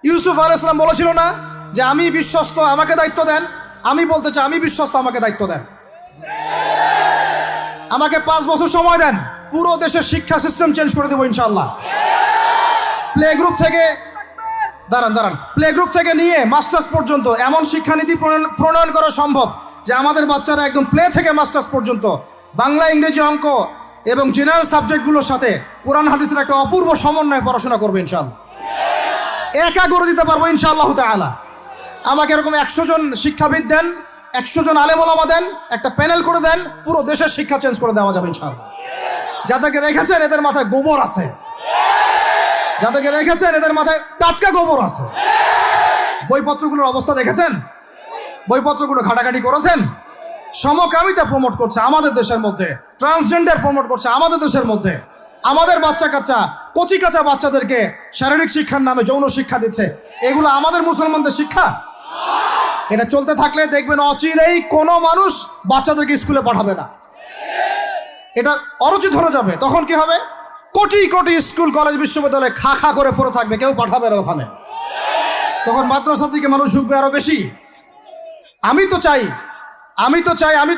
ইউসুফ আলাইহিস সালাম বলেছিল না যে আমি বিশ্বস্ত, আমাকে দায়িত্ব দেন? আমি বলতে চাই আমি বিশ্বস্ত, আমাকে দায়িত্ব দেন। আমাকে 5 বছর সময় দেন, পুরো দেশের শিক্ষা সিস্টেম চেঞ্জ করে দেবো ইনশাআল্লাহ। প্লে গ্রুপ থেকে প্লে গ্রুপ থেকে নিয়ে মাস্টার্স পর্যন্ত এমন শিক্ষানীতি প্রণয়ন করা সম্ভব যে আমাদের বাচ্চারা একদম প্লে থেকে মাস্টার্স পর্যন্ত বাংলা, ইংরেজি, অঙ্ক এবং জেনারেল সাবজেক্টগুলোর সাথে কোরআন হাদিসের একটা অপূর্ব সমন্বয়ে পড়াশোনা করবে ইনশাআল্লাহ। একা করে দিতে পারবো ইনশাআল্লাহ তাআলা। আমাকে এরকম 100 জন শিক্ষাবিদ দেন, 100 জন আলেম ওলামা দেন, একটা প্যানেল করে দেন, পুরো দেশের শিক্ষা চেঞ্জ করে দেওয়া যাবে ইনশাআল্লাহ। যাদেরকে রেখেছেন এদের মাথায় গোবর আছে, যাদেরকে রেখেছেন এদের মাথায় টাটকা গোবর আছে। বইপত্রগুলোর অবস্থা দেখেছেন? বইপত্রগুলো ঘাটাঘাটি করেছেন? সমকামিতা প্রমোট করছে আমাদের দেশের মধ্যে, ট্রান্সজেন্ডার প্রমোট করছে আমাদের দেশের মধ্যে, আমাদের বাচ্চা কাচ্চা কচি কাঁচা বাচ্চাদেরকে শারীরিক শিক্ষার নামে যৌন শিক্ষা দিচ্ছে। এগুলো আমাদের মুসলমানদের শিক্ষা? এটা চলতে থাকলে দেখবেন অচিরেই কোনো মানুষ বাচ্চাদেরকে স্কুলে পাঠাবে না, এটা অরুচি ধরে যাবে। তখন কি হবে? কোটি কোটি স্কুল, কলেজ, বিশ্ববিদ্যালয়ে খা খা করে পড়ে থাকবে, কেউ পাঠাবে না ওখানে। তখন মাদ্রাসা থেকে মানুষ ঝুঁকবে আরো বেশি। আমি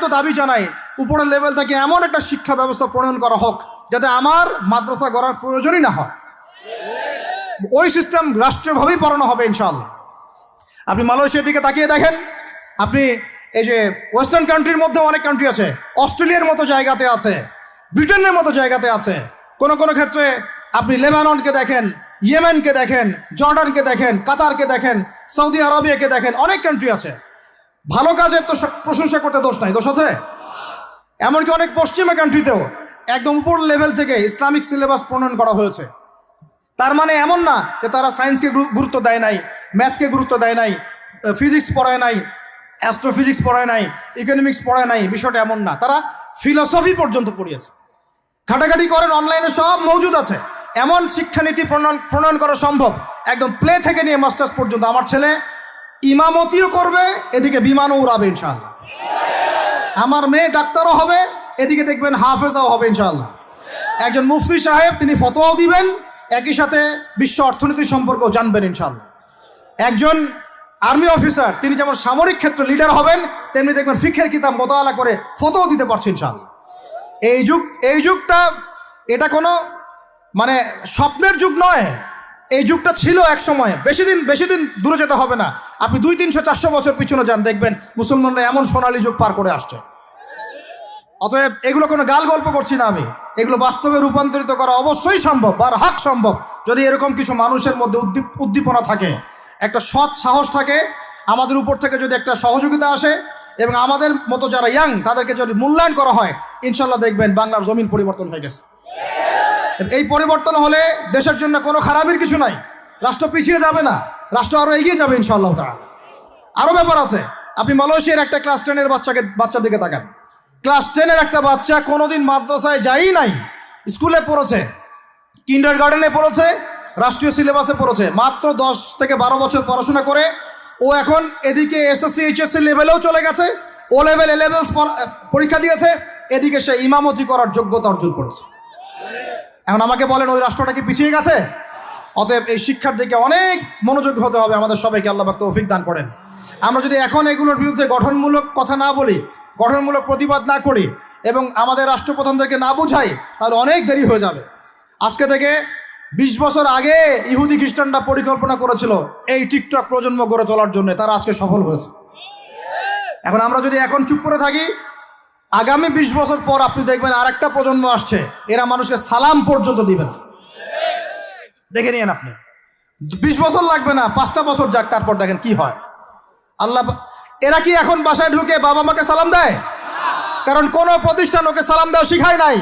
তো দাবি জানাই উপরের লেভেল থেকে এমন একটা শিক্ষা ব্যবস্থা প্রণয়ন করা হোক যাতে আমার মাদ্রাসা গড়ার প্রয়োজনই না হয়। ওই সিস্টেম রাষ্ট্রীয়ভাবেই পড়ানো হবে ইনশাআল্লাহ। আপনি মালয়েশিয়ার দিকে তাকিয়ে দেখেন, আপনি এই যে ওয়েস্টার্ন কান্ট্রির মধ্যে অনেক কান্ট্রি আছে, অস্ট্রেলিয়ার মতো জায়গাতে আছে, ব্রিটেনের মতো জায়গাতে আছে, কোনো কোনো ক্ষেত্রে আপনি লেবাননকে দেখেন, ইয়েমেনকে দেখেন, জর্ডানকে দেখেন, কাতারকে দেখেন, সৌদি আরবিয়াকে দেখেন, অনেক কান্ট্রি আছে। ভালো কাজের তো প্রশংসা করতে দোষ নাই, দোষ আছে? এমনকি অনেক পশ্চিমা কান্ট্রিতেও একদম উপর লেভেল থেকে ইসলামিক সিলেবাস প্রণয়ন করা হয়েছে। তার মানে এমন না যে তারা সায়েন্সকে গুরুত্ব দেয় নাই, ম্যাথকে গুরুত্ব দেয় নাই, ফিজিক্স পড়ায় নাই, অ্যাস্ট্রোফিজিক্স পড়ায় নাই, ইকোনমিক্স পড়ায় নাই, বিষয়টা এমন না। তারা ফিলসফি পর্যন্ত পড়িয়েছে। ঘাটাঘাটি করেন, অনলাইনে সব মজুদ আছে। এমন শিক্ষানীতি প্রণয়ন করা সম্ভব একদম প্লে থেকে নিয়ে মাস্টার্স পর্যন্ত। আমার ছেলে ইমামতিও করবে, এদিকে বিমানও উড়াবে ইনশাআল্লাহ। আমার মেয়ে ডাক্তারও হবে, এদিকে দেখবেন হাফেজাও হবে ইনশাআল্লাহ। একজন মুফতি সাহেব, তিনি ফতোয়াও দিবেন, একই সাথে বিশ্ব অর্থনীতি সম্পর্কেও জানবেন ইনশাআল্লাহ। একজন আর্মি অফিসার, তিনি যেমন সামরিক ক্ষেত্রে লিডার হবেন, তেমনি দেখবেন ফিকহের কিতাব মোতালা করে ফতোয়া দিতে পারছেন ইনশাআল্লাহ। এই যুগটা এটা কোনো মানে স্বপ্নের যুগ নয়, এই যুগটা ছিল এক সময়। বেশি দিন দূরে যেতে হবে না, আপনি 200, 300, 400 বছর পিছনে যান, দেখবেন মুসলমানরা এমন সোনালী যুগ পার করে আসছে। অতএব এগুলো কোনো গাল গল্প করছি না আমি, এগুলো বাস্তবে রূপান্তরিত করা অবশ্যই সম্ভব, বারহাক সম্ভব, যদি এরকম কিছু মানুষের মধ্যে উদ্দীপনা থাকে, একটা সৎ সাহস থাকে, আমাদের উপর থেকে যদি একটা সহযোগিতা আসে এবং আমাদের মতো যারা ইয়াং তাদেরকে যদি মূল্যায়ন করা হয়, ইনশাল্লাহ দেখবেন বাংলার জমিন পরিবর্তন হয়ে গেছে। এই পরিবর্তন হলে দেশের জন্য কোনো খারাপের কিছু নাই, রাষ্ট্র পিছিয়ে যাবে না, রাষ্ট্র আরও এগিয়ে যাবে ইনশাআল্লাহ তাআলা। আরও ব্যাপার আছে, আপনি মালয়েশিয়ার একটা ক্লাস 10-এর বাচ্চার দিকে তাকান। ক্লাস 10-এর একটা বাচ্চা কোনোদিন মাদ্রাসায় যায়ই নাই, স্কুলে পড়েছে, কিন্ডার গার্ডেনে পড়েছে, রাষ্ট্রীয় সিলেবাসে পড়েছে, মাত্র 10 থেকে 12 বছর পড়াশোনা করে ও এখন এদিকে এসএসসি এইচএসসি লেভেলেও চলে গেছে, ও লেভেল এ লেভেল পরীক্ষা দিয়েছে, এদিকে সে ইমামতি করার যোগ্যতা অর্জন করেছে। এখন আমাকে বলেন ওই রাষ্ট্রটা কি পিছিয়ে গেছে? অতএব এই শিক্ষার দিকে অনেক মনোযোগী হতে হবে আমাদের সবাইকে, আল্লাহ পাক তৌফিক দান করেন। আমরা যদি এখন এগুলোর বিরুদ্ধে গঠনমূলক কথা না বলি, গঠনমূলক প্রতিবাদ না করি এবং আমাদের রাষ্ট্রপ্রধানদেরকে না বুঝাই, তাহলে অনেক দেরি হয়ে যাবে। আজকে থেকে 20 বছর আগে ইহুদি খ্রিস্টানরা পরিকল্পনা করেছিল এই টিকটক প্রজন্ম গড়ে তোলার জন্য, তারা আজকে সফল হয়েছে। এখন আমরা যদি এখন চুপ করে থাকি, আগামী 20 বছর পর আপনি দেখবেন আরেকটা প্রজন্ম আসছে, এরা মানুষকে সালাম পর্যন্ত দিবে না। দেখে নিয়েন আপনি, 20 বছর লাগবে না, 5টা বছর যাক, তারপর দেখেন কি হয়। আল্লাহ, এরা কি এখন বাসায় ঢুকে বাবা মাকে সালাম দেয়? কারণ কোনো প্রতিষ্ঠান ওকে সালাম দেওয়া শিখায় নাই,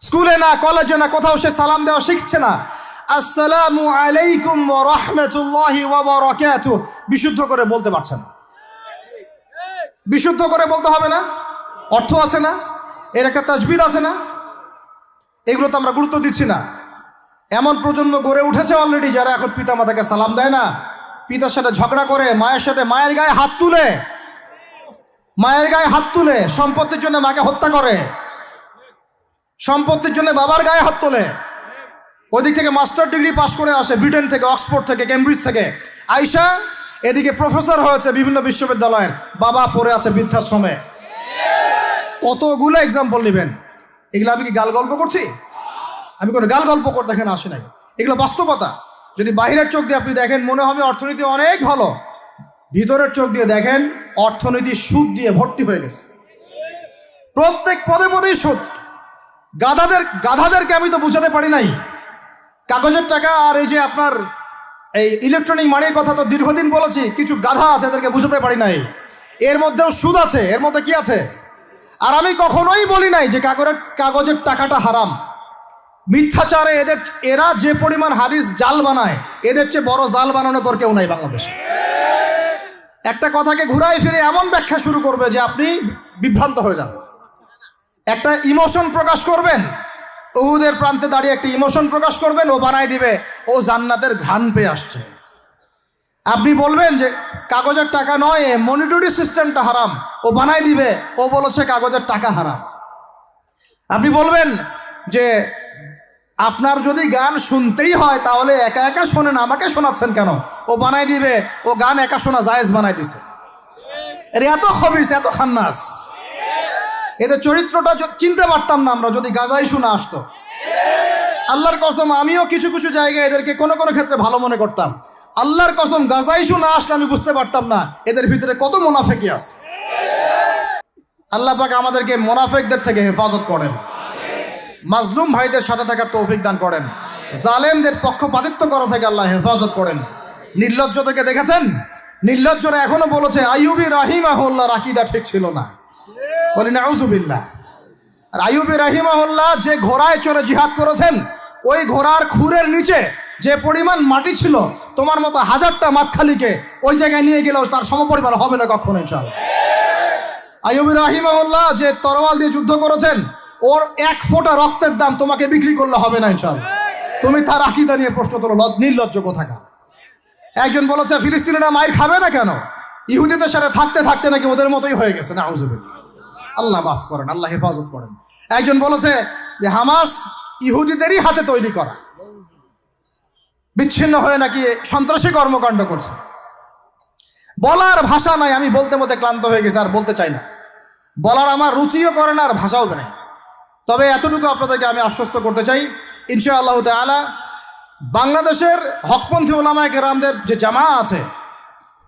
স্কুলে না, কলেজে না, কোথাও সে সালাম দেওয়া শিখছে না। আসসালামু আলাইকুম ওয়া রাহমাতুল্লাহি ওয়া বারাকাতুহু বিশুদ্ধ করে বলতে পারছে না। বিশুদ্ধ করে বলতে হবে না? অর্থ আছে না, এর একটা তাসবির আছে না? এগুলো তো আমরা গুরুত্ব দিচ্ছি না। এমন প্রজন্ম গড়ে উঠেছে অলরেডি যারা এখন পিতা মাতাকে সালাম দেয় না, পিতার সাথে ঝগড়া করে, মায়ের সাথে, মায়ের গায়ে হাত তুলে, সম্পত্তির জন্য মাকে হত্যা করে, সম্পত্তির জন্য বাবার গায়ে হাত তোলে। ওই দিক থেকে মাস্টার ডিগ্রি পাশ করে আসে ব্রিটেন থেকে, অক্সফোর্ড থেকে, কেমব্রিজ থেকে। আয়শা এদিকে প্রফেসর হয়েছে বিভিন্ন বিশ্ববিদ্যালয়ের, বাবা পড়ে আছে বৃদ্ধাশ্রমে। কতগুলো এক্সাম্পল নেবেন। এগুলো আমি কি গাল গল্প করছি? আমি কোনো গাল গল্প করতে এখানে আসি নাই, এগুলো বাস্তবতা। যদি বাহিরের চোখ দিয়ে আপনি দেখেন মনে হবে অর্থনীতি অনেক ভালো, ভিতরের চোখ দিয়ে দেখেন অর্থনীতি সুদ দিয়ে ভর্তি হয়ে গেছে। প্রত্যেক পদে পদেই সুদ। গাধাদেরকে আমি তো বুঝাতে পারি নাই। কাগজের টাকা আর এই যে আপনার এই ইলেকট্রনিক মানির কথা তো দীর্ঘদিন বলেছি, কিছু গাধা আছে এদেরকে বুঝাতে পারি নাই। এর মধ্যেও সুদ আছে, এর মধ্যে কি আছে? আর আমি কখনোই বলি নাই যে কাগজের টাকাটা হারাম। মিথ্যাচারে এরা যে পরিমাণ হাদিস জাল বানায়, এদের চেয়ে বড় জাল বানানো তোর কেউ নাই বাংলাদেশে। একটা কথাকে ঘুরাই ফিরে এমন ব্যাখ্যা শুরু করবে যে আপনি বিভ্রান্ত হয়ে যাবেন। একটা ইমোশন প্রকাশ করবেন, উহুদের প্রান্তে দাঁড়িয়ে একটা ইমোশন প্রকাশ করবেন, ও বানাই দিবে ও জান্নাতের ঘ্রাণ পেয়ে আসছে। আপনি বলবেন যে কাগজের টাকা নয়, মনিটরি সিস্টেমটা হারাম, ও বানাই দিবে ও বলেছে কাগজের টাকা হারাম। আপনি বলবেন যে আপনার যদি গান শুনতেই হয় তাহলে একা একা শোনেন, আমাকে শোনাচ্ছেন কেন, ও বানাই দিবে ও গান একা শোনা জায়েজ বানাই দিছে। এর এত খবিস, এত খান্নাস, এদের চরিত্রটা চিনতে পারতাম না আমরা যদি গাজাই শোনা আসতো। আল্লাহর কসম আমিও কিছু কিছু জায়গায় এদেরকে কোনো কোনো ক্ষেত্রে ভালো মনে করতাম। আল্লাহর কসম গাজাই শোনা আসলে আমি বুঝতে পারতাম না এদের ভিতরে কত মুনাফেকি আছে। আল্লাহ পাক আমাদেরকে মুনাফেকদের থেকে হেফাজত করেন, মাজলুম ভাইদের সাথে থাকার তৌফিক দান করেন, জালেমদের পক্ষপাতিত্ব করা থেকে আল্লাহ হেফাজত করেন। নির্লজ্জদেরকে দেখেছেন? নির্লজ্জরা এখনো বলেছে আইয়ুবী রাহিমাহুল্লাহর আকীদা ঠিক ছিল না। বলি নাউযুবিল্লাহ। আর আইয়ুবী রাহিমাহুল্লাহ যে ঘোড়ায় চড়ে জিহাদ করেছেন, ওই ঘোড়ার খুরের নিচে যে পরিমাণ মাটি ছিল, তোমার মতো হাজারটা মাতখালিকে ওই জায়গায় নিয়ে গেলেও তার সমপরিমাণ হবে না কখনো ইনশাআল্লাহ। আইয়ুবী রাহিমাহুল্লাহ যে তরোয়াল দিয়ে যুদ্ধ করেছেন, ওর এক ফোঁটা রক্তের দাম তোমাকে বিক্রি করলে হবে না ইনশাআল্লাহ। তুমি তার আকীদা নিয়ে প্রশ্ন তোলো, নির্লজ্জ কোথাকার। একজন বলেছে ফিলিস্তিনিরা মায়ের খাবে না কেন? ইহুদিদের সাথে থাকতে থাকতে নাকি ওদের মতোই হয়ে গেছে। নাউযুবিল্লাহ। আল্লাহ মাফ করেন, আল্লাহ হেফাজত করেন। একজন বলেছে যে হামাস ইহুদিদেরই হাতে তৈরি করা, বিচ্ছিন্ন হয়ে নাকি সন্ত্রাসী কর্মকাণ্ড করছে। বলার ভাষা নাই, আমি বলতে বলতে ক্লান্ত হয়ে গেছি, আর বলতে চাই না। বলার আমার রুচিও করে না, আর ভাষাও নেই। তবে এতটুকু আপনাদেরকে আমি আশ্বস্ত করতে চাই, ইনশাআল্লাহ তাআলা বাংলাদেশের হকপন্থী ওলামায়ে কেরামদের যে জামা আছে,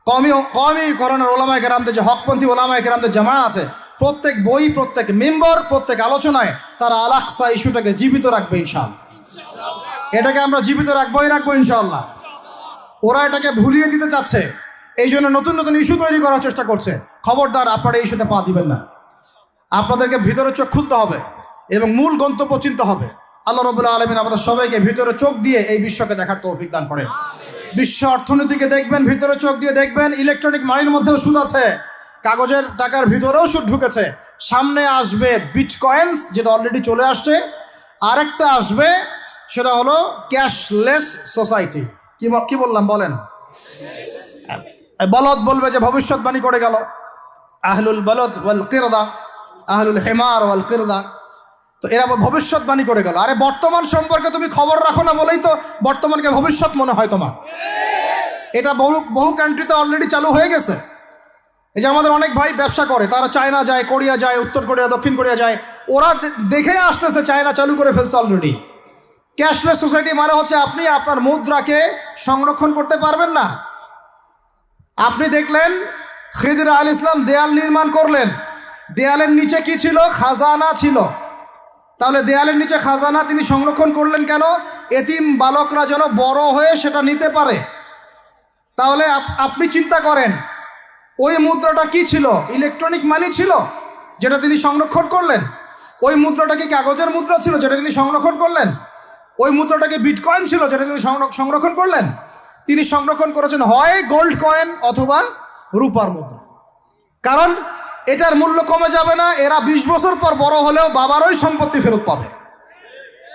কওমি করণের ওলামায়ে কেরামদের যে হকপন্থী ওলামায়ে কেরামদের জামা আছে, প্রত্যেক বই, প্রত্যেক মেম্বার, প্রত্যেক আলোচনায় তারা আল আকসা ইস্যুটাকে জীবিত রাখবে ইনশাআল্লাহ। এটাকে আমরা জীবিত রাখবোই ইনশাআল্লাহ। ওরা এটাকে ভুলিয়ে দিতে চাচ্ছে, এই জন্য নতুন নতুন ইস্যু তৈরি করার চেষ্টা করছে। খবরদার আপনারা এই ইস্যুতে পা দিবেন না। আপনাদেরকে ভিতরে চোখ খুলতে হবে এবং মূল গন্তব্য চিনতে হবে। আল্লাহ রাব্বুল আলামিন আমাদের সবাইকে ভিতরে চোখ দিয়ে এই বিশ্বকে দেখার তৌফিক দান করেন। বিশ্ব অর্থনীতিকে দেখবেন, ভিতরে চোখ দিয়ে দেখবেন। ইলেকট্রনিক মানির মধ্যেও সুদ আছে, কাগজের টাকার ভিতরেও সুদ ঢুকেছে। সামনে আসবে বিটকয়েন্স, যেটা অলরেডি চলে আসছে। আরেকটা আসবে, সেটা হলো ক্যাশলেস সোসাইটি। কি বললাম বলেন? বলদ বলবে যে ভবিষ্যৎবাণী করে গেল, আহলুল বলদ ওয়াল কিরদা, আহলুল হিমার ওয়াল কিরদা। তো এরা ভবিষ্যৎবাণী করে গেল। আরে বর্তমান সম্পর্কে তুমি খবর রাখো না বলেই তো বর্তমানকে ভবিষ্যৎ মনে হয় তোমার। এটা বহু কান্ট্রিতে অলরেডি চালু হয়ে গেছে। এই যে আমাদের অনেক ভাই ব্যবসা করে, তারা চায়না যায়, কোরিয়া যায়, উত্তর কোরিয়া, দক্ষিণ কোরিয়া যায়। ওরা দেখে আসতেছে চায়না চালু করে ফেলছে অলরেডি। ক্যাশলেস সোসাইটি মানে হচ্ছে আপনি আপনার মুদ্রাকে সংরক্ষণ করতে পারবেন না। আপনি দেখলেন খিদির আলাইহিস সালাম দেয়াল নির্মাণ করলেন, দেয়ালের নিচে কি ছিল? খাজানা ছিল। তাহলে দেয়ালের নিচে খাজানা তিনি সংরক্ষণ করলেন কেন? এতিম বালকরা যেন বড় হয়ে সেটা নিতে পারে। তাহলে আপনি চিন্তা করেন, ওই মুদ্রাটা কি ছিল? ইলেকট্রনিক মানি ছিল, যেটা তিনি সংরক্ষণ করলেন। ওই মুদ্রাটা কি কাগজের মুদ্রা ছিল, যেটা তিনি সংরক্ষণ করলেন? ওই মুদ্রাটাকে বিটকয়েন ছিল, যেটা তিনি সংরক্ষণ করলেন। তিনি সংরক্ষণ করেছেন হয় গোল্ড কয়েন অথবা রূপার মুদ্রা। কারণ এটার মূল্য কমে যাবে না। এরা 20 বছর পর বড় হলেও বাবারই সম্পত্তি ফেরত পাবে।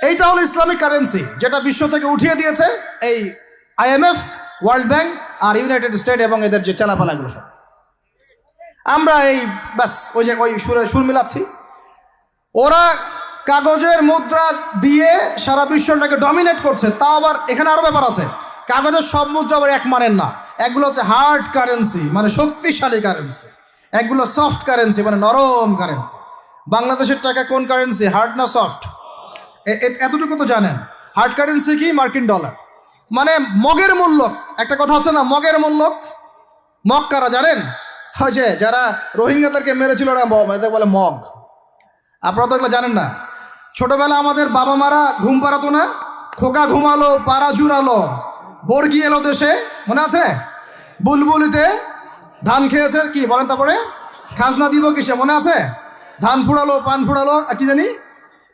এইটা হলো ইসলামিক কারেন্সি, যেটা বিশ্ব থেকে উঠিয়ে দিয়েছে এই IMF, ওয়ার্ল্ড ব্যাংক আর ইউনাইটেড স্টেট এবং এদের যে চালাপালাগুলো সব। আমরা এই ব্যাস ওই সুর মিলাচ্ছি। ওরা কাগজের মুদ্রা দিয়ে সারা বিশ্বটাকে ডমিনেট করছে। তাও আবার এখানে আরও ব্যাপার আছে, কাগজের সব মুদ্রা আবার এক মানের না। একগুলো হচ্ছে হার্ড কারেন্সি, মানে শক্তিশালী কারেন্সি, একগুলো সফট কারেন্সি, মানে নরম কারেন্সি। বাংলাদেশের টাকা কোন কারেন্সি, হার্ড না সফট? এতটুকু তো জানেন। হার্ড কারেন্সি কি? মার্কিন ডলার, মানে মগের মূল্য। একটা কথা হচ্ছে না, মগের মূল্য। মগ কারা জানেন? হয়েছে যারা রোহিঙ্গাদেরকে মেরেছিল ওরা এদের বলে মগ। আপনারা তো এগুলো জানেন না। ছোটবেলা আমাদের বাবা মারা ঘুম পাড়াতো না, খোকা ঘুমালো পাড়া জুড়ালো বর্গি এলো দেশে, মনে আছে? বুলবুলিতে ধান খেয়েছে, কি বলেন তারপরে? খাজনা দিব কিসে, মনে আছে? ধান ফুড়ালো পান ফুড়ালো, কি জানি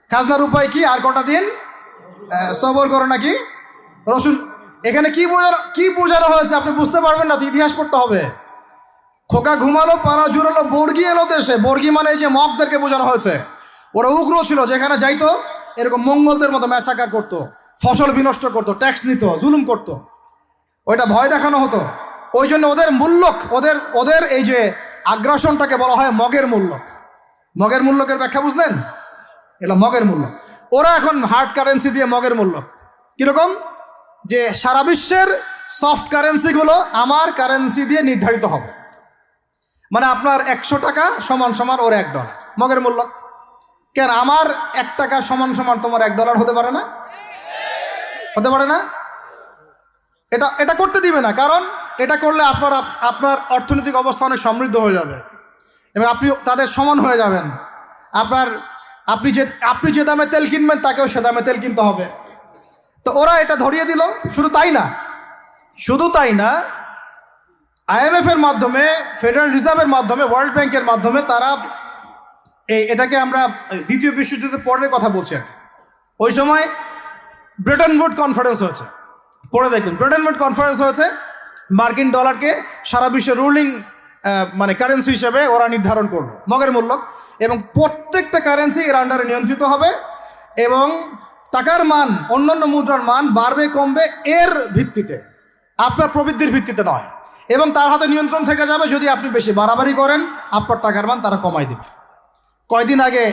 খাজনার উপায় কি, আর কটা দিন সবর করো নাকি রসুন। এখানে কি বোঝানো হয়েছে আপনি বুঝতে পারবেন না, তো ইতিহাস পড়তে হবে। খোকা ঘুমালো পাড়া জুড়ালো বর্গি এলো দেশে, বর্গি মানে এই যে মগদেরকে বোঝানো হয়েছে। ওরা উগ্র ছিল, যেখানে যাইতো এরকম মঙ্গলদের মতো ম্যাসাকার করতো, ফসল বিনষ্ট করতো, ট্যাক্স নিত, জুলুম করতো, ওইটা ভয় দেখানো হতো। ওই জন্য ওদের মূল্যক, ওদের এই যে আগ্রাসনটাকে বলা হয় মগের মূল্যক। মগের মূল্যকের ব্যাখ্যা বুঝলেন? এটা মগের মূল্য। ওরা এখন হার্ড কারেন্সি দিয়ে মগের মূল্য কীরকম, যে সারা বিশ্বের সফট কারেন্সিগুলো আমার কারেন্সি দিয়ে নির্ধারিত হবে। মানে আপনার 100 টাকা সমান সমান ওর $1, মগের মূল্য। কেন আমার 1 টাকা সমান সমান তোমার $1 হতে পারে না? হতে পারে না? এটা করতে দিবে না, কারণ এটা করলে আপনার অর্থনৈতিক অবস্থা অনেক সমৃদ্ধ হয়ে যাবে এবং আপনি তাদের সমান হয়ে যাবেন। আপনি যে দামে তেল কিনবেন তাকেও সে দামে তেল কিনতে হবে। তো ওরা এটা ধরিয়ে দিল। শুধু তাই না, IMF এর মাধ্যমে, ফেডারেল রিজার্ভের মাধ্যমে, ওয়ার্ল্ড ব্যাংকের মাধ্যমে তারা এটাকে আমরা দ্বিতীয় বিশ্বযুদ্ধের পরের কথা বলছি আর কি। ওই সময় ব্রেটন উড কনফারেন্স হয়েছে, পড়ে দেখবেন। ব্রেটন উড কনফারেন্স হয়েছে, মার্কিন ডলারকে সারা বিশ্বের রুলিং মানে কারেন্সি হিসেবে ওরা নির্ধারণ করলো, মগের মূল্য। এবং প্রত্যেকটা কারেন্সি এর আন্ডারে নিয়ন্ত্রিত হবে এবং টাকার মান, অন্যান্য মুদ্রার মান বাড়বে কমবে এর ভিত্তিতে, আপনার প্রবৃদ্ধির ভিত্তিতে নয়। এবং তার হাতে নিয়ন্ত্রণ থেকে যাবে, যদি আপনি বেশি বাড়াবাড়ি করেন আপনার টাকার মান তারা কমাই দেবে। কয়দিন আগে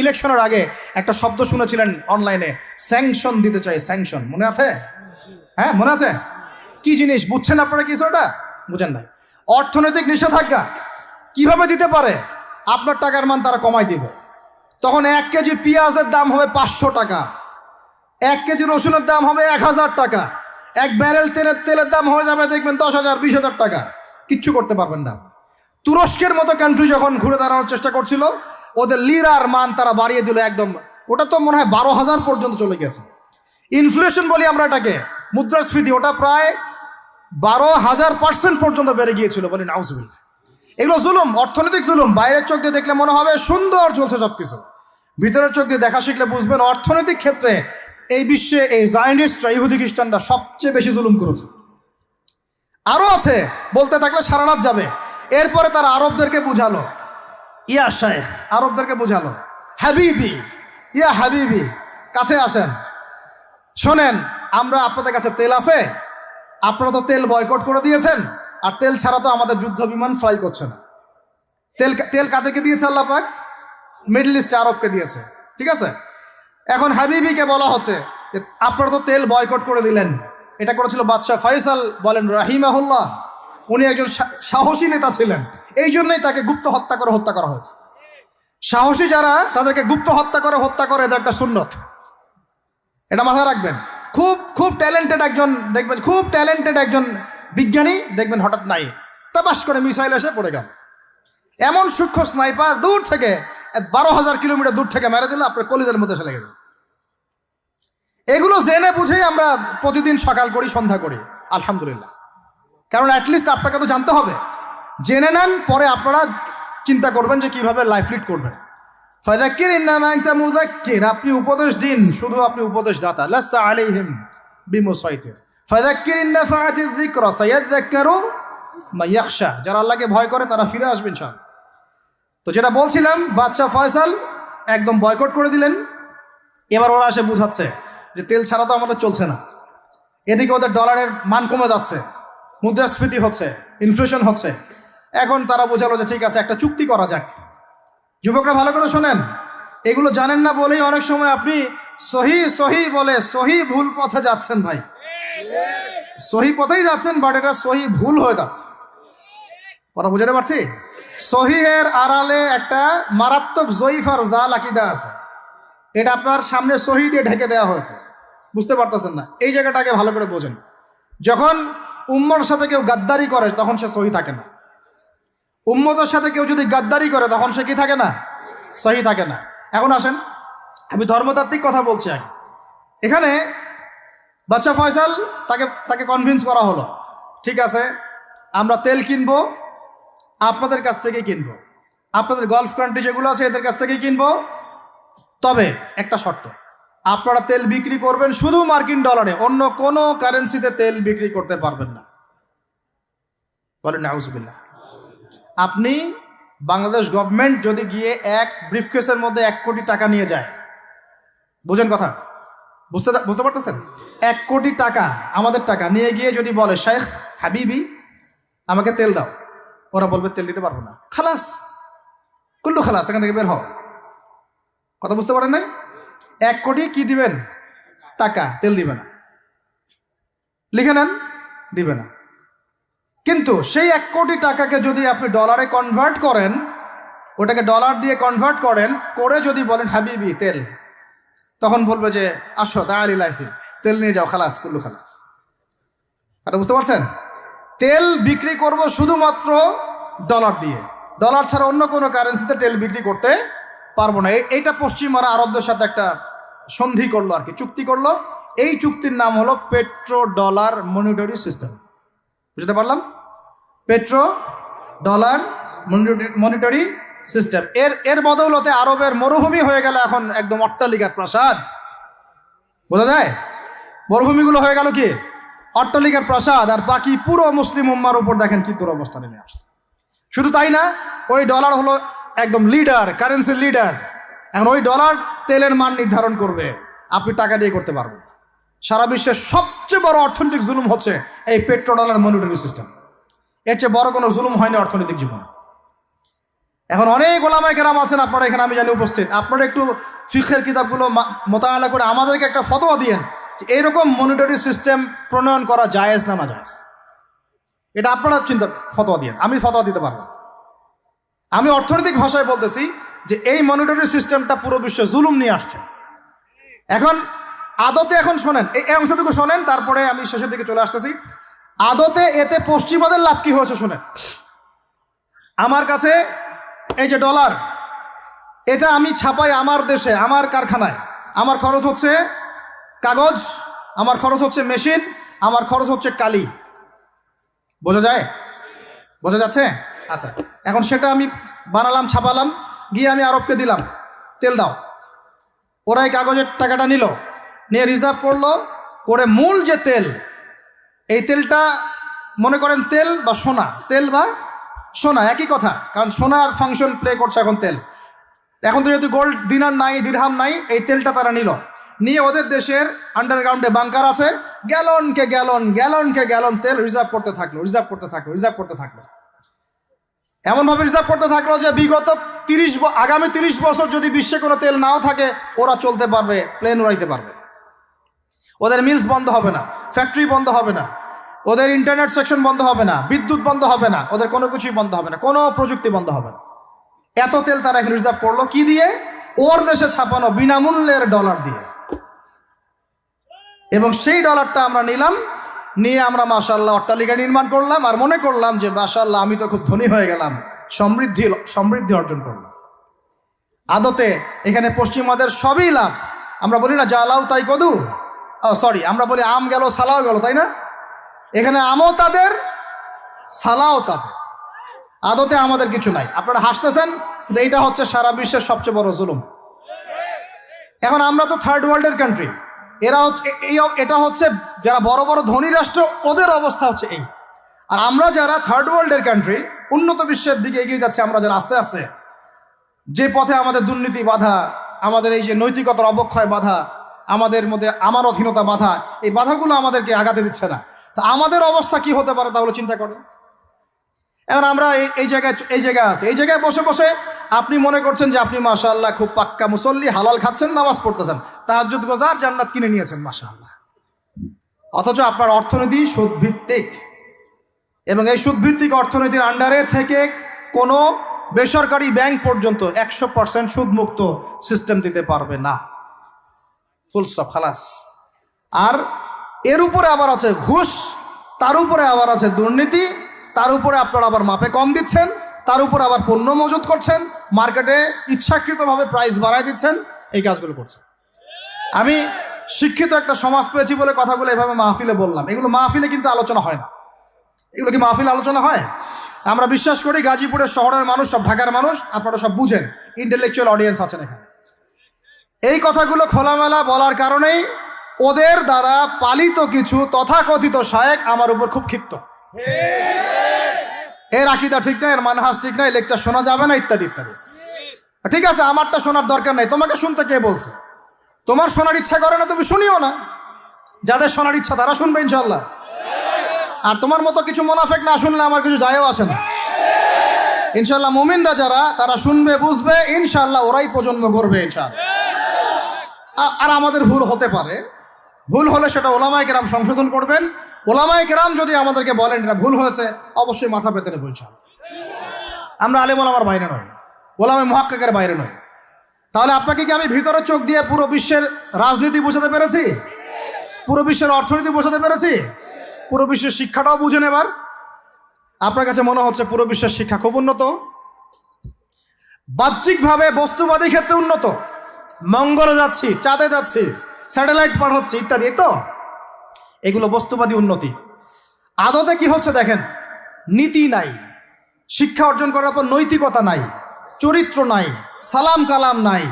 ইলেকশনের আগে একটা শব্দ শুনেছিলেন অনলাইনে, স্যাংশন দিতে চাই, স্যাংশন, মনে আছে? হ্যাঁ মনে আছে? কি জিনিস বুঝছেন আপনারা? কিছু ওটা বুঝেন নাই। অর্থনৈতিক নিষেধাজ্ঞা কিভাবে দিতে পারে? আপনার টাকার মান তারা কমাই দিবে। তখন 1 কেজি পেঁয়াজের দাম হবে 500 টাকা, 1 কেজি রসুনের দাম হবে 1000 টাকা, 1 ব্যারেল তেলের দাম হয়ে যাবে দেখবেন 10,000 20,000 টাকা। কিচ্ছু করতে পারবেন না। তুরস্কের মতো কান্ট্রি যখন ঘুরে দাঁড়ানোর চেষ্টা করছিল, ওদের লিরার মান তারা বাড়িয়ে দিল একদম, ওটা তো মনে হয় 12,000 পর্যন্ত চলে গেছে। ইনফ্লেশন বলি আমরা এটাকে, মুদ্রাস্ফীতি, ওটা প্রায় 12,000% পর্যন্ত বেড়ে গিয়েছিল, বলি নাউজুবিল্লাহ। এগুলো জুলুম, অর্থনৈতিক জুলুম। বাইরের চোখ দিয়ে দেখলে মনে হবে সুন্দর চলছে সব কিছু, ভিতরের চোখ দিয়ে দেখা শিখলে বুঝবেন অর্থনৈতিক ক্ষেত্রে এই বিশ্বে এই জায়নিস্টরা, ইহুদি খ্রিস্টানরা সবচেয়ে বেশি জুলুম করেছে। আরও আছে, বলতে থাকলে সারা রাত যাবে। এরপরে তারা আরবদেরকে বুঝালো, ইয়া শাইখ, আরবদেরকে বুঝালো, হাবিবি, ইয়া হাবিবি, কাছে আসেন, শোনেন, আমরা আপনাদের কাছে তেল আছে, আপনারা তো তেল বয়কট করে দিয়েছেন, আর তেল ছাড়া তো আমাদের যুদ্ধ বিমান ফ্লাই করছে না। তেল কাদেরকে দিয়েছে আল্লাহ পাক? মিডল ইস্টে আরবকে দিয়েছে, ঠিক আছে? এখন হাবিবিকে বলা হচ্ছে যে আপনারা তো তেল বয়কট করে দিলেন। এটা করেছিল বাদশাহ ফয়সাল, বলেন রাহিমাহুল্লাহ। উনি একজন সাহসী নেতা ছিলেন, এই জন্যই তাকে গুপ্ত হত্যা করা হয়েছে। সাহসী যারা, তাদেরকে গুপ্ত হত্যা করে এদের একটা সুন্নত, এটা মাথায় রাখবেন। খুব ট্যালেন্টেড একজন দেখবেন, খুব ট্যালেন্টেড একজন বিজ্ঞানী দেখবেন, হঠাৎ নাই, তাবাস করে মিসাইল এসে পড়ে গেল। এমন সূক্ষ্ম স্নাইপার দূর থেকে 12,000 কিলোমিটার দূর থেকে মেরে দিলে আপনার কলিজার মধ্যে ফেলে গেল। এগুলো জেনে বুঝেই আমরা প্রতিদিন সকাল করি, সন্ধ্যা করি, আলহামদুলিল্লাহ। কারণ অ্যাটলিস্ট আপনাকে তো জানতে হবে। জেনে নেন, পরে আপনারা চিন্তা করবেন যে কিভাবে লাইফ লিড করবেন। ফাযাক্কির ইন্নামা আনতা মুযাক্কির, আপনি উপদেশ দিন, শুধু আপনি উপদেশ দাতা। লাস্তা আলাইহিম বিমুসাইতির। ফাযাক্কির ইন নাফাআতিয যিকরা সায়াযাক্কারু মা ইয়াখশা, যারা আল্লাহকে ভয় করে তারা ফিরে আসবেন ইনশাআল্লাহ। তো যেটা বলছিলাম, বাদশা ফয়সাল একদম বয়কট করে দিলেন। এবার ওরা এসে বুঝাচ্ছে যে তেল ছাড়া তো আমাদের চলছে না। এদিকে ওদের ডলারের মান কমে যাচ্ছে, মুদ্রাস্ফীতি হচ্ছে, ইনফ্লেশন হচ্ছে। এখন তারা বোঝালো যে ঠিক আছে, একটা চুক্তি করা যাক। যুবকরা ভালো করে শোনেন, এগুলো জানেন না বলেই অনেক সময় আপনি সহি সহি বলে সহি ভুল পথে যাচ্ছেন ভাই। সহি পথেই যাচ্ছেন, বাট এটা সহি ভুল হয়ে যাচ্ছে। কথা বুঝাতে পারছি? সহিহের আড়ালে একটা মারাত্মক জয়ীফ আর জাল আকিদা আছে, এটা আপনার সামনে সহি দিয়ে ঢেকে দেওয়া হয়েছে, বুঝতে পারতেছেন না। এই জায়গাটাকে ভালো করে বোঝেন। যখন উম্মর সাথে কেউ গাদ্দারি করে তখন সে সহি থাকে না। উম্মতের সাথে কেউ যদি গাদ্দারি করে তখন সে কি থাকে না? সহি থাকে না। এখন আসেন, আমি ধর্মতাত্ত্বিক কথা বলছি আগে। এখানে বাচ্চা ফয়সাল তাকে কনভিন্স করা হলো, ঠিক আছে আমরা তেল কিনবো, আপনাদের কাছ থেকেই কিনবো, আপনাদের গলফ কান্ট্রি যেগুলো আছে এদের কাছ থেকেই কিনবো, তবে একটা শর্ত, আপনারা তেল বিক্রি করবেন শুধু মার্কিন ডলারে, অন্য কোনো কারেন্সিতে তেল বিক্রি করতে পারবেন না। বলেন নাউজুবিল্লাহ। আপনি বাংলাদেশ গভর্নমেন্ট যদি গিয়ে এক ব্রিফকেসের মধ্যে 1 কোটি টাকা নিয়ে যায়, বুঝেন কথা, বুঝতে পারতেছেন? 1 কোটি টাকা আমাদের টাকা নিয়ে গিয়ে যদি বলে শেখ হাবিবি আমাকে তেল দাও, ওরা বলবে তেল দিতে পারবো না, খালাস, কুল্লু খালাস, এখান থেকে বের হও। কথা বুঝতে পারেন নাই? 1 কোটি কি দিবেন? টাকা, তেল দিবে না। লিখে নেন, দিবে না। কিন্তু সেই 1 কোটি টাকাকে যদি আপনি ডলারে কনভার্ট করেন, ওটাকে ডলার দিয়ে কনভার্ট করেন, করে যদি বলেন হাবিবি তেল, তখন বলবে যে আসো দাঁড়িয়ে তেল নিয়ে যাও, খালাস, কুল্লু খালাস। এটা বুঝতে পারছেন? তেল বিক্রি করব শুধুমাত্র ডলার দিয়ে, ডলার ছাড়া অন্য কোনো কারেন্সিতে তেল বিক্রি করতে পারবো না। এইটা পশ্চিমারা আরবদের সাথে একটা সন্ধি করলো আর কি, চুক্তি করলো। এই চুক্তির নাম হলো পেট্রো ডলার মনিটরি সিস্টেম। বুঝতে পারলাম? Petro dollar monetary system. এর বদৌলতে আরবের মরুভূমি হয়ে গেল এখন একদম অট্টালিকার প্রাসাদ। বোঝা যায়? মরুভূমিগুলো হয়ে গেল কি অট্টালিকার প্রাসাদ, আর বাকি পুরো মুসলিম উম্মার উপর দেখেন কি দুরবস্থা নেমে আসছে। শুধু তাই না, ওই ডলার হলো একদম লিডার, কারেন্সির লিডার। এখন ওই ডলার তেলের মান নির্ধারণ করবে, আপনি টাকা দিয়ে করতে পারবেন। সারা বিশ্বের সবচেয়ে বড় অর্থনৈতিক জুলুম হচ্ছে এই পেট্রো ডলার মনিটরি সিস্টেম। এর চেয়ে বড় কোনো জুলুম হয়নি অর্থনৈতিক জীবনে। এখন অনেক ওলামায়ে কেরাম আছেন আপনারা এখানে, আমি জানি উপস্থিত, আপনারা একটু ফিকহের কিতাবগুলো মোতালা করে আমাদেরকে একটা ফতোয়া দিয়েন যে এইরকম মনিটরি সিস্টেম প্রণয়ন করা জায়েজ না নাজায়েজ। এটা আপনারা ফতোয়া দিয়েন, আমি ফতোয়া দিতে পারবো। আমি অর্থনৈতিক ভাষায় বলতেছি যে এই মনিটরি সিস্টেমটা পুরো বিশ্বে জুলুম নিয়ে আসছে। এখন আদতে, এখন শোনেন এই অংশটুকু শোনেন, তারপরে আমি শেষের দিকে চলে আসতেছি। আদতে এতে পশ্চিমাদের লাভ কি হয়েছে শোনেন। আমার কাছে এই যে ডলার, এটা আমি ছাপাই আমার দেশে, আমার কারখানায়। আমার খরচ হচ্ছে কাগজ, আমার খরচ হচ্ছে মেশিন, আমার খরচ হচ্ছে কালি। বোঝা যায়? বোঝা যাচ্ছে? আচ্ছা, এখন সেটা আমি বানালাম, ছাপালাম, গিয়ে আমি আরবকে দিলাম তেল দাও। ওরা এই কাগজের টাকাটা নিল, নিয়ে রিজার্ভ করলো, করে মূল যে তেল, এই তেলটা মনে করেন তেল বা সোনা, তেল বা সোনা একই কথা, কারণ সোনার ফাংশন প্লে করছে এখন তেল। এখন তো যেহেতু গোল্ড দিনার নাই, দিরহাম নাই, এই তেলটা তারা নিয়ে ওদের দেশের আন্ডারগ্রাউন্ডে বাংকার আছে, গ্যালনকে গ্যালন তেল রিজার্ভ করতে থাকলো। এমনভাবে রিজার্ভ করতে থাকলো যে বিগত আগামী 30 বছর যদি বিশ্বে কোনো তেল নাও থাকে, ওরা চলতে পারবে, প্লেন উড়াইতে পারবে। ওদের মিলস বন্ধ হবে না, ফ্যাক্টরি বন্ধ হবে না, ওদের ইন্টারনেট সেকশন বন্ধ হবে না, বিদ্যুৎ বন্ধ হবে না, ওদের কোনো কিছুই বন্ধ হবে না, কোনো প্রযুক্তি বন্ধ হবে না। এত তেল তারা এখন রিজার্ভ করলো কি দিয়ে? ওর দেশে ছাপানো বিনামূল্যের ডলার দিয়ে। এবং সেই ডলারটা আমরা নিলাম, নিয়ে আমরা মাশাআল্লাহ অট্টালিকা নির্মাণ করলাম, আর মনে করলাম যে মাশাআল্লাহ আমি তো খুব ধনী হয়ে গেলাম, সমৃদ্ধি অর্জন করলাম। আদতে এখানে পশ্চিমাদের সবই লাভ। আমরা বলি না জালাও তাই কদু, সরি, আমরা বলি আম গেল সালাও গেল, তাই না? এখানে আমও তাদের, সালাও তাদের। আদতে আমাদের কিছু নাই। আপনারা হাসতেছেন, কিন্তু এইটা হচ্ছে সারা বিশ্বের সবচেয়ে বড় জুলুম। এখন আমরা তো থার্ড ওয়ার্ল্ডের কান্ট্রি, এটা হচ্ছে যারা বড় বড় ধনী রাষ্ট্র, ওদের অবস্থা হচ্ছে এই। আর আমরা যারা থার্ড ওয়ার্ল্ডের কান্ট্রি, উন্নত বিশ্বের দিকে এগিয়ে যাচ্ছে, আমরা যারা আস্তে আস্তে, যে পথে আমাদের দুর্নীতি বাধা, আমাদের এই যে নৈতিকতার অবক্ষয় বাধা, আমাদের মধ্যে আমানতহীনতা বাধা, এই বাধাগুলো আমাদেরকে আগাতে দিচ্ছে না। তা আমাদের অবস্থা কি হতে পারে তাহলে চিন্তা করেন। এখন আমরা এই জায়গায় আছি, এই জায়গায় বসে বসে আপনি মনে করছেন যে আপনি মাশাআল্লাহ খুব পাক্কা মুসল্লি, হালাল খাচ্ছেন, নামাজ পড়তেছেন, তাহাজ্জুদ গোজার, জান্নাত কিনে নিয়েছেন মাশাআল্লাহ। অথচ আপনার অর্থনীতি সুদভিত্তিক, এবং এই সুদভিত্তিক অর্থনীতির আন্ডারে থেকে কোনো বেসরকারি ব্যাংক পর্যন্ত 100% সুদমুক্ত সিস্টেম দিতে পারবে না। ফুল স্টপ, খালাস। আর এর উপরে আবার আছে ঘুষ, তার উপরে আবার আছে দুর্নীতি, তার উপরে আপনারা আবার মাপে কম দিচ্ছেন, তার উপরে আবার পণ্য মজুত করছেন, মার্কেটে ইচ্ছাকৃতভাবে প্রাইস বাড়ায় দিচ্ছেন, এই কাজগুলো করছেন। আমি শিক্ষিত একটা সমাজ পেয়েছি বলে কথাগুলো এভাবে মাহফিলে বললাম। এগুলো মাহফিলে কিন্তু আলোচনা হয় না। এগুলো কি মাহফিলে আলোচনা হয়? আমরা বিশ্বাস করি গাজীপুরের শহরের মানুষ, সব ঢাকার মানুষ, আপনারা সব বুঝেন, ইন্টেলেকচুয়াল অডিয়েন্স আছেন এখানে। এই কথাগুলো খোলামেলা বলার কারণেই ওদের দ্বারা পালিত কিছু তথাকথিত শায়েখ আমার উপর খুব ক্ষিপ্ত। এর আকীদা ঠিক না, এর মানহাজ ঠিক না, এই লেকচার শোনা যাবে না, ইত্যাদি ইত্যাদি। ঠিক আছে, আমারটা শোনার দরকার নাই, তোমাকে শুনতে কে বলছে? তোমার শোনার ইচ্ছা করে না, তুমি শুনিও না। যাদের শোনার ইচ্ছা তারা শুনবে ইনশাল্লাহ। আর তোমার মতো কিছু মুনাফিক না শুনলে আমার কিছু যায়ও আসে না ইনশাল্লাহ। মুমিনরা যারা, তারা শুনবে, বুঝবে, ইনশাল্লাহ ওরাই প্রজন্ম গড়বে ইনশাল্লাহ। আর আমাদের ভুল হতে পারে, ভুল হলে সেটা ওলামায়ে কেরাম সংশোধন করবেন। ওলামায়ে কেরাম যদি আমাদেরকে বলেন এটা ভুল হয়েছে, অবশ্যই মাথা পেতে নেব ইনশাল্লাহ। আমরা আলেম ওলামার বাইরে নই, ওলামায়ে মুহাক্কিকের বাইরে নই। তাহলে আপনাকে কি আমি ভিতরে চোখ দিয়ে পুরো বিশ্বের রাজনীতি বোঝাতে পেরেছি? পুরো বিশ্বের অর্থনীতি বোঝাতে পেরেছি? পুরো বিশ্বের শিক্ষাটাও বুঝেন এবার? আপনার কাছে মনে হচ্ছে পুরো বিশ্বের শিক্ষা খুব উন্নত, বাহ্যিকভাবে বস্তুবাদী ক্ষেত্রে উন্নত, মঙ্গলে যাচ্ছি, চাঁদে যাচ্ছি, স্যাটেলাইট পাঠাচ্ছি ইত্যাদি, তো এগুলো বস্তুবাদী উন্নতি। আদতে কি হচ্ছে দেখেন, নীতি নাই, শিক্ষা অর্জন করার পর নৈতিকতা নাই, চরিত্র নাই, সালাম কালাম নাই,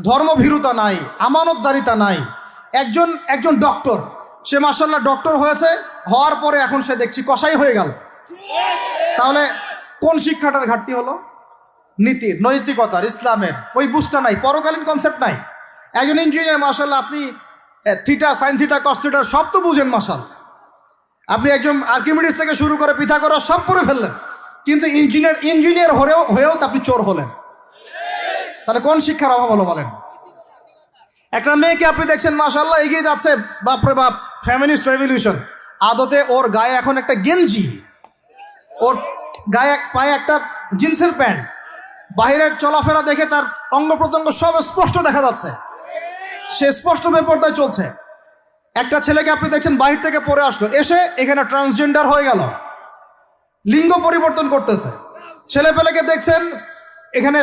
ধর্মভীরুতা নাই, আমানতদারিতা নাই। একজন ডক্টর, সে মাশাআল্লাহ ডক্টর হয়েছে, হওয়ার পরে এখন সে দেখছি কসাই হয়ে গেল। তাহলে কোন শিক্ষাটার ঘাটতি হলো? নীতির, নৈতিকতার, ইসলামের ওই বুঝটা নাই, পরকালীন কনসেপ্ট নাই। একজন ইঞ্জিনিয়ার মাশাআল্লাহ, আপনি theta, sine theta, cos theta সব তো বুঝেন মাশাআল্লাহ। আপনি একজন আর্কিমিডিস থেকে শুরু করে পিথাগোরাস সব পড়ে ফেললেন, কিন্তু ইঞ্জিনিয়ার হয়েও তো আপনি চোর হলেন। তাহলে কোন শিক্ষার অভাব হলো বলেন? একটা মেয়েকে আপনি দেখছেন মাশাআল্লাহ এগিয়ে যাচ্ছে, বাপরে বাপ, ফেমিনিস্ট রেভলিউশন। আদতে ওর গায়ে এখন একটা গেঞ্জি, ওর গায়ে পায়ে একটা জিন্সের প্যান্ট, বাহিরের চলাফেরা দেখে তার অঙ্গ প্রত্যঙ্গ সব স্পষ্ট দেখা যাচ্ছে, সে স্পষ্ট বেপরদায় চলছে। একটা ছেলেকে আপনি দেখছেন বাহির থেকে পরে আসলো, এসে এখানে ট্রান্সজেন্ডার হয়ে গেল, লিঙ্গ পরিবর্তন করতেছে। ছেলে পেলেকে দেখছেন এখানে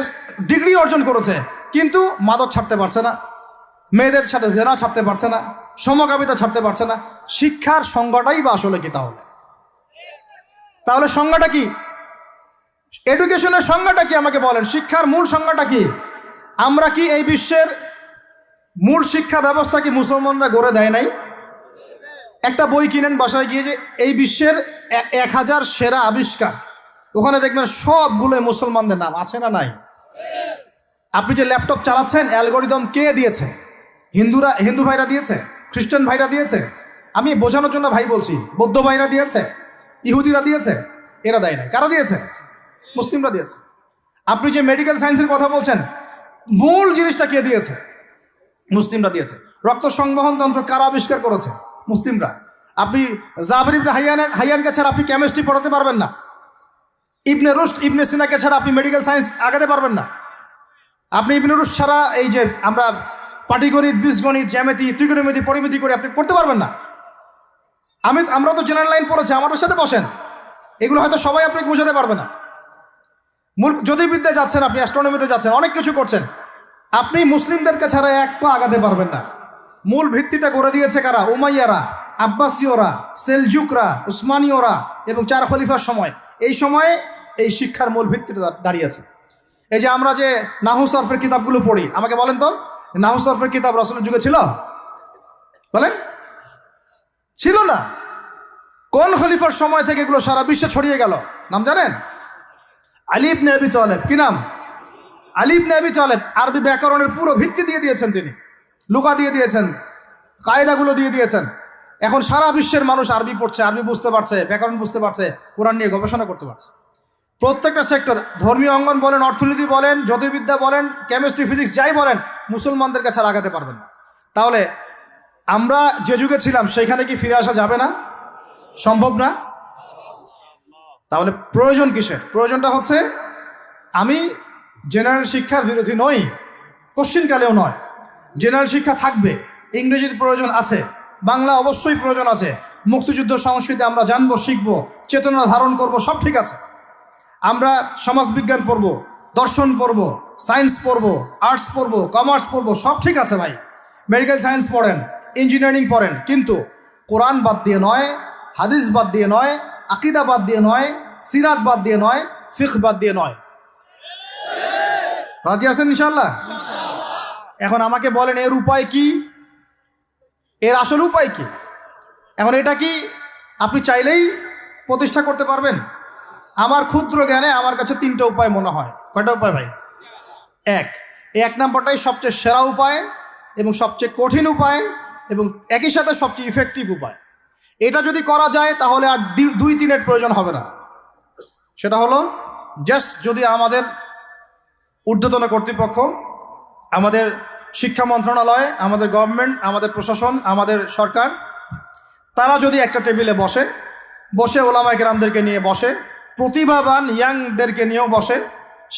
ডিগ্রি অর্জন করেছে, কিন্তু মাদক ছাড়তে পারছে না, মেয়েদের সাথে জেনা ছাড়তে পারছে না, সমকামিতা ছাড়তে পারছে না। শিক্ষার সংজ্ঞাটাই বা আসলে কি? তাহলে সংজ্ঞাটা কি? এডুকেশনের সংজ্ঞাটা কি আমাকে বলেন? শিক্ষার মূল সংজ্ঞাটা কি? আমরা কি এই বিশ্বের মূল শিক্ষা ব্যবস্থা কি মুসলমানরা গড়ে দেয় নাই? একটা বই কিনেন বাসায় গিয়ে, যে এই বিশ্বের 1000 সেরা আবিষ্কার, ওখানে দেখবেন সবগুলোই মুসলমানদের নাম আছে না নাই? আপনি যে ল্যাপটপ চালাচ্ছেন, অ্যালগোরিদম কে দিয়েছে? হিন্দু ভাইরা দিয়েছে, খ্রিস্টান ভাইরা দিয়েছে। আমি বোঝানোর জন্য ভাই বলছি, বৌদ্ধ ভাইরা দিয়েছে, ইহুদিরা দিয়েছে, এরা দেয় নাই। কারা দিয়েছে? মুসলিমরা দিয়েছে। আপনি যে মেডিকেল সায়েন্সের কথা বলছেন, মূল জিনিসটা কে দিয়েছে? মুসলিমরা দিয়েছে। রক্ত সংবহন তন্ত্র কারা আবিষ্কার করেছে? মুসলিমরা। আপনি জাবির ইবনে হাইয়ানকে ছাড়া আপনি কেমিস্ট্রি পড়াতে পারবেন না। ইবনে রুশদ, ইবনে সিনাকে ছাড়া আপনি মেডিকেল সায়েন্স আগাতে পারবেন না। আপনি ইবনে রুশদ ছাড়া এই যে আমরা পাটিগণিত, বীজগণিত, জ্যামিতি, ত্রিকোণমিতি, পরিমিতি করে আপনি করতে পারবেন না। আমরা তো জেনারেল লাইন পড়েছি, আমাদের সাথে বসেন, এগুলো হয়তো সবাই আপনাকে বোঝাতে পারবে না। মূল জ্যোতির্বিদ্যায় যাচ্ছেন, আপনি অ্যাস্ট্রোনমিতে যাচ্ছেন, অনেক কিছু করছেন, আপনি মুসলিমদেরকে ছাড়া এক পা আগাতে পারবেন না। মূল ভিত্তিটা করে দিয়েছে কারা? উমাইয়ারা, আব্বাসীয়রা, সেলজুকরা, উসমানীয়রা এবং 4 খলিফার সময়। এই সময়ে এই শিক্ষার মূল ভিত্তিটা দাঁড়িয়েছে। এই যে আমরা যে নাহু সরফের কিতাবগুলো পড়ি, আমাকে বলেন তো, নাহু সরফের কিতাব রাসূলের যুগে ছিল? বলেন, ছিল না। কোন খলিফার সময় থেকে এগুলো সারা বিশ্বে ছড়িয়ে গেল? নাম জানেন? আলী ইবনে আবি তালেব। কি নাম? আলী ইবনে আবি তালেব। আরবি ব্যাকরণের পুরো ভিত্তি দিয়ে দিয়েছেন তিনি, লুগা দিয়ে দিয়েছেন, কায়দাগুলো দিয়ে দিয়েছেন। এখন সারা বিশ্বের মানুষ আরবি পড়ছে, আরবি বুঝতে পারছে, ব্যাকরণ বুঝতে পারছে, কোরআন নিয়ে গবেষণা করতে পারছে। প্রত্যেকটা সেক্টর, ধর্মীয় অঙ্গন বলেন, অর্থনীতি বলেন, জ্যোতির্বিদ্যা বলেন, কেমিস্ট্রি, ফিজিক্স যাই বলেন, মুসলমানদের কাছে আর আগাতে পারবেন না। তাহলে আমরা যে যুগে ছিলাম সেখানে কি ফিরে আসা যাবে না? সম্ভব না। তাহলে প্রয়োজন কিসের? প্রয়োজনটা হচ্ছে, আমি জেনারেল শিক্ষার বিরোধী নই, কোশ্চিনকালেও নয়। জেনারেল শিক্ষা থাকবে, ইংরেজির প্রয়োজন আছে, বাংলা অবশ্যই প্রয়োজন আছে, মুক্তিযুদ্ধ সংস্কৃতি আমরা জানবো, শিখবো, চেতনা ধারণ করব, সব ঠিক আছে। আমরা সমাজবিজ্ঞান পড়ব, দর্শন পড়ব, সায়েন্স পড়ব, আর্টস পড়ব, কমার্স পড়ব, সব ঠিক আছে ভাই। মেডিকেল সায়েন্স পড়েন, ইঞ্জিনিয়ারিং পড়েন, কিন্তু কোরআন বাদ দিয়ে নয়, হাদিস বাদ দিয়ে নয়, আকিদা বাদ দিয়ে নয়, সিরাত বাদ দিয়ে নয়, ফিকহ বাদ দিয়ে নয়। রাজি আছেন ইনশাআল্লাহ? এখন আমাকে বলেন এর উপায় কি? এর আসল উপায় কি? এখন এটা কি আপনি চাইলেই প্রতিষ্ঠা করতে পারবেন? আমার ক্ষুদ্র জ্ঞানে আমার কাছে 3টা উপায় মনে হয়। কয়টা উপায় ভাই? এক নম্বরটাই সবচেয়ে সেরা উপায় এবং সবচেয়ে কঠিন উপায় এবং একই সাথে সবচেয়ে ইফেক্টিভ উপায়। এটা যদি করা যায় তাহলে আর 2-3-এর প্রয়োজন হবে না। সেটা হলো, জাস্ট যদি আমাদের ঊর্ধ্বতন কর্তৃপক্ষ, আমাদের শিক্ষা মন্ত্রণালয়, আমাদের গভর্নমেন্ট, আমাদের প্রশাসন, আমাদের সরকার, তারা যদি একটা টেবিলে বসে ওলামায়ে কেরামদেরকে নিয়ে বসে, প্রতিভাবান ইয়াংদেরকে নিয়েও বসে,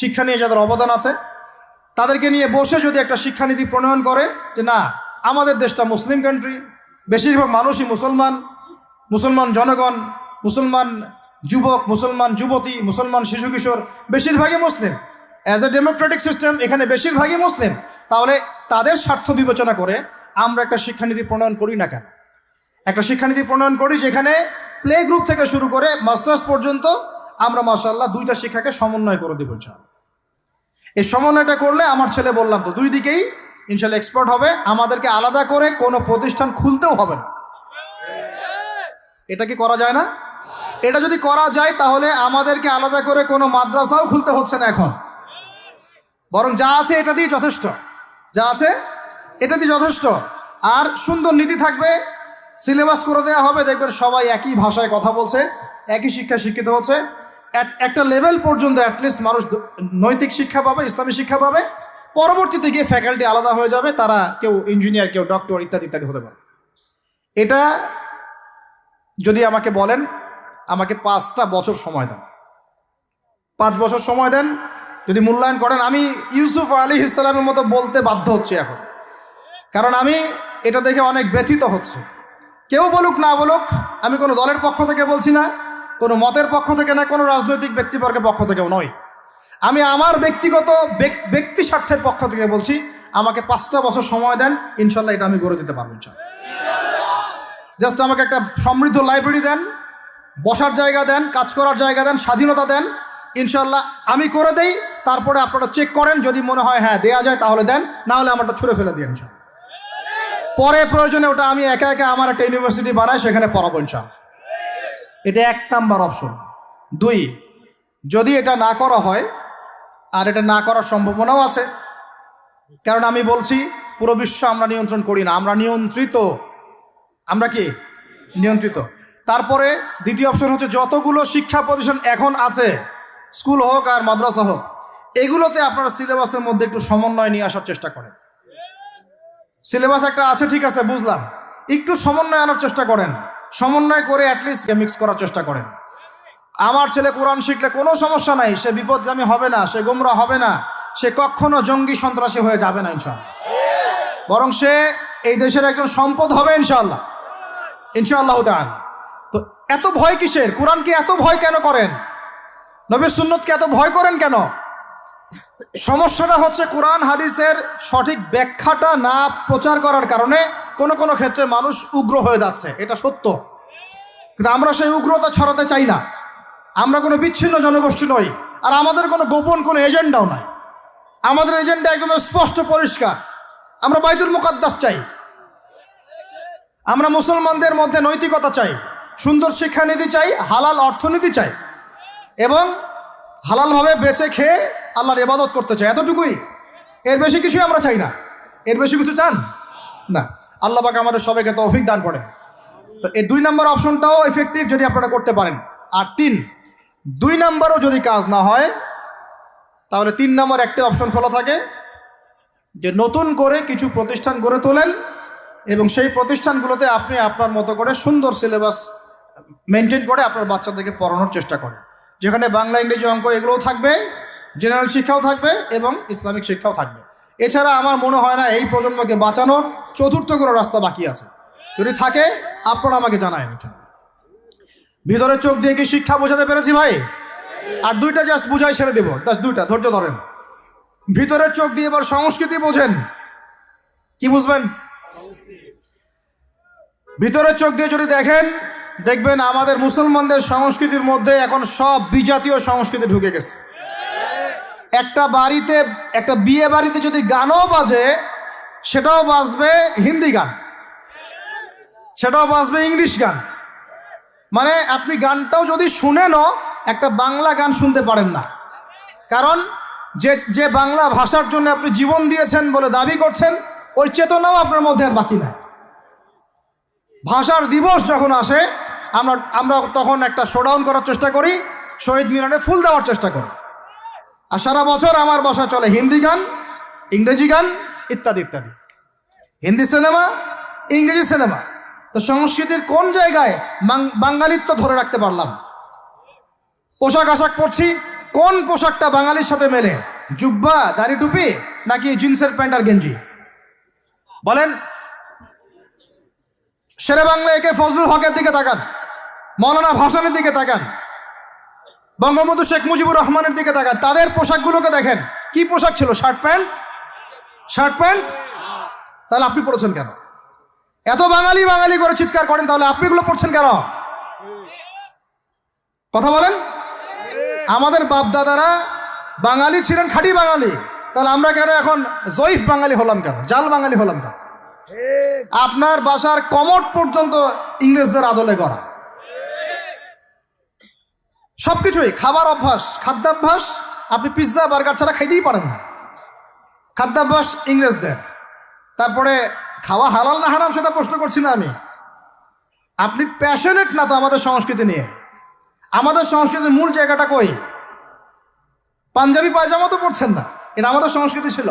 শিক্ষা নিয়ে যাদের অবদান আছে তাদেরকে নিয়ে বসে যদি একটা শিক্ষানীতি প্রণয়ন করে যে না, আমাদের দেশটা মুসলিম কান্ট্রি, বেশিরভাগ মানুষই মুসলমান জনগণ, মুসলমান যুবক, মুসলমান যুবতী, মুসলমান শিশু কিশোর বেশিরভাগই মুসলিম, অ্যাজ এ ডেমোক্রেটিক সিস্টেম এখানে বেশিরভাগই মুসলিম, তাহলে তাদের স্বার্থ বিবেচনা করে আমরা একটা শিক্ষানীতি প্রণয়ন করি না কেন? একটা শিক্ষানীতি প্রণয়ন করি যেখানে প্লে গ্রুপ থেকে শুরু করে মাস্টার্স পর্যন্ত আমরা মাশাআল্লাহ 2টা শিক্ষাকে সমন্বয় করে দেবো ইনশাআল্লাহ। এই সমন্বয়টা করলে আমার ছেলে বললাম তো 2 দিকেই ইনশাআল্লাহ এক্সপার্ট হবে। আমাদেরকে আলাদা করে কোনো প্রতিষ্ঠান খুলতেও হবে না। এটা কি করা যায় না? এটা যদি করা যায় তাহলে আমাদেরকে আলাদা করে কোনো মাদ্রাসাও খুলতে হচ্ছে না এখন, বরং যা আছে এটা দিয়ে যথেষ্ট, যা আছে এটা দিয়ে যথেষ্ট। আর সুন্দর নীতি থাকবে, সিলেবাস করে দেওয়া হবে, দেখবেন সবাই একই ভাষায় কথা বলছে, একই শিক্ষায় শিক্ষিত হচ্ছে, একটা লেভেল পর্যন্ত অ্যাটলিস্ট মানুষ নৈতিক শিক্ষা পাবে, ইসলামী শিক্ষা পাবে। পরবর্তীতে গিয়ে ফ্যাকাল্টি আলাদা হয়ে যাবে, তারা কেউ ইঞ্জিনিয়ার, কেউ ডক্টর ইত্যাদি ইত্যাদি হতে পারে। এটা যদি আমাকে বলেন, আমাকে 5টা বছর সময় দেন, 5 বছর সময় দেন, যদি মূল্যায়ন করেন, আমি ইউসুফ আলাইহিস সালামের মতো বলতে বাধ্য হচ্ছি এখন, কারণ আমি এটা দেখে অনেক ব্যথিত হচ্ছে। কেউ বলুক না বলুক, আমি কোনো দলের পক্ষ থেকে বলছি না, কোনো মতের পক্ষ থেকে না, কোনো রাজনৈতিক ব্যক্তিবর্গের পক্ষ থেকেও নয়, আমি আমার ব্যক্তিগত ব্যক্তি স্বার্থের পক্ষ থেকে বলছি, আমাকে 5টা বছর সময় দেন, ইনশাল্লাহ এটা আমি গড়ে দিতে পারবো ইনশাল্লাহ। জাস্ট আমাকে একটা সমৃদ্ধ লাইব্রেরি দেন, বসার জায়গা দেন, কাজ করার জায়গা দেন, স্বাধীনতা দেন, ইনশাল্লাহ আমি করে দেই। তারপরে আপনারা চেক করেন, যদি মনে হয় হ্যাঁ দেয়া যায় তাহলে দেন, না হলে আমারটা ছুঁড়ে ফেলে দিন ইনশাল্লাহ। পরে প্রয়োজনে ওটা আমি একা একা আমার একটা ইউনিভার্সিটি বানাই, সেখানে পড়াবো ইনশাল্লাহ। এটা 1 নাম্বার অপশন। 2, যদি এটা না করা হয়, আর এটা না করার সম্ভাবনাও আছে, কারণ আমি বলছি পুরো বিশ্ব আমরা নিয়ন্ত্রণ করি না, আমরা নিয়ন্ত্রিত। আমরা কি নিয়ন্ত্রিত? তারপরে দ্বিতীয় অপশন হচ্ছে, যতগুলো শিক্ষা প্রতিষ্ঠান এখন আছে, স্কুল হোক আর মাদ্রাসা হোক, এগুলোতে আপনারা সিলেবাসের মধ্যে একটু সমন্বয় নিয়ে আসার চেষ্টা করেন। সিলেবাস একটা আছে, ঠিক আছে, বুঝলাম, একটু সমন্বয় আনার চেষ্টা করেন, সমন্বয় করে অ্যাটলিস্ট মিক্স করার চেষ্টা করেন। আমার ছেলে কোরআন শিখলে কোনো সমস্যা নাই, সে বিপদগামী হবে না, সে গোমরা হবে না, সে কখনো জঙ্গি সন্ত্রাসী হয়ে যাবে না ইনশাআল্লাহ, বরং সে এই দেশের একজন সম্পদ হবে ইনশাআল্লাহ, ইনশাআল্লাহ তাআলা। তো এত ভয় কিসের? কোরআনকে এত ভয় কেন করেন? নবীর সুন্নতকে এত ভয় করেন কেন? সমস্যাটা হচ্ছে কোরআন হাদিসের সঠিক ব্যাখ্যাটা না প্রচার করার কারণে কোনো ক্ষেত্রে মানুষ উগ্র হয়ে যাচ্ছে, এটা সত্য। কিন্তু আমরা সেই উগ্রতা ছড়াতে চাই না, আমরা কোনো বিচ্ছিন্ন জনগোষ্ঠী নই, আর আমাদের কোনো গোপন কোনো এজেন্ডাও নাই। আমাদের এজেন্ডা একদম স্পষ্ট পরিষ্কার, আমরা বাইতুল মুকাদ্দাস চাই, আমরা মুসলমানদের মধ্যে নৈতিকতা চাই, সুন্দর শিক্ষানীতি চাই, হালাল অর্থনীতি চাই, এবং হালালভাবে বেঁচে খেয়ে আল্লাহর ইবাদত করতে চাই, এতটুকুই। এর বেশি কিছুই আমরা চাই না। এর বেশি কিছু চান না? আল্লাহ পাক আমাদের সবাইকে তৌফিক দান করেন। তো এই 2 নম্বর অপশনটাও এফেক্টিভ যদি আপনারা করতে পারেন। আর 3, 2 নাম্বারও যদি কাজ না হয়, তাহলে 3 নাম্বার একটা অপশন খোলা থাকে যে নতুন করে কিছু প্রতিষ্ঠান গড়ে তোলেন এবং সেই প্রতিষ্ঠানগুলোতে আপনি আপনার মতো করে সুন্দর সিলেবাস মেনটেন করে আপনার বাচ্চাদেরকে পড়ানোর চেষ্টা করেন, যেখানে বাংলা, ইংরেজি, অঙ্ক এগুলোও থাকবে, জেনারেল শিক্ষাও থাকবে এবং ইসলামিক শিক্ষাও থাকবে। এছাড়া আমার মনে হয় না এই প্রজন্মকে বাঁচানোর চতুর্থ কোনো রাস্তা বাকি আছে। যদি থাকে আপনারা আমাকে জানায়েন। ভিতরে চোখ দিয়ে কি শিক্ষা বোঝাতে পেরেছি ভাই? আর 2টা জাস্ট বুঝাই ছেড়ে দেবো, জাস্ট 2টা, ধৈর্য ধরেন। ভিতরের চোখ দিয়ে এবার সংস্কৃতি বোঝেন। কি বুঝবেন? ভিতরের চোখ দিয়ে যদি দেখেন, দেখবেন আমাদের মুসলমানদের সংস্কৃতির মধ্যে এখন সব বিজাতীয় সংস্কৃতি ঢুকে গেছে। একটা বাড়িতে, একটা বিয়ে বাড়িতে যদি গানও বাজে, সেটাও বাজবে হিন্দি গান, সেটাও বাজবে ইংলিশ গান। মানে আপনি গানটাও যদি শুনেনও একটা বাংলা গান শুনতে পারেন না, কারণ যে বাংলা ভাষার জন্য আপনি জীবন দিয়েছেন বলে দাবি করছেন, ওই চেতনাও আপনার মধ্যে আর বাকি নাই। ভাষার দিবস যখন আসে, আমরা তখন একটা শোডাউন করার চেষ্টা করি, শহীদ মিনারে ফুল দেওয়ার চেষ্টা করি, আর সারা বছর আমার বাসায় চলে হিন্দি গান, ইংরেজি গান ইত্যাদি ইত্যাদি, হিন্দি সিনেমা, ইংরেজি সিনেমা। তো সংস্কৃতির কোন জায়গায় বাঙালিত্ব ধরে রাখতে পারলাম? পোশাক আশাক পরছি, কোন পোশাকটা বাঙালির সাথে মেলে? জুব্বা, দাড়ি টুপি, নাকি জিন্সের প্যান্ট আর গেঞ্জি? বলেন। শেরে বাংলা একে ফজলুল হকের দিকে তাকান, মৌলানা ভাসানের দিকে তাকান, বঙ্গবন্ধু শেখ মুজিবুর রহমানের দিকে তাকান, তাদের পোশাকগুলোকে দেখেন। কি পোশাক ছিল? Shirt pant, shirt pant. তাহলে আপনি পড়েছেন কেন? এত বাঙালি বাঙালি করে চিৎকার করেন, তাহলে আপনি এগুলো পড়ছেন কেন? কথা বলেন। আমাদের বাপ দাদারা বাঙালি ছিলেন, খাঁটি বাঙালি, তাহলে আমরা কেন এখন জয়ীফ বাঙালি হলাম কেন, জাল বাঙালি হলাম কেন? আপনার বাসার কমোড পর্যন্ত ইংরেজদের আদলে করা, সবকিছুই। খাবার অভ্যাস, খাদ্যাভ্যাস, আপনি পিৎজা বার্গার ছাড়া খাইতেই পারেন না, খাদ্যাভ্যাস ইংরেজদের। তারপরে খাওয়া হালাল না হারাম সেটা প্রশ্ন করছি না আমি, আপনি প্যাশনেট না তো আমাদের সংস্কৃতি নিয়ে। আমাদের সংস্কৃতির মূল জায়গাটা কই? পাঞ্জাবি পায়জামা তো পড়ছেন না, এটা আমাদের সংস্কৃতি ছিল।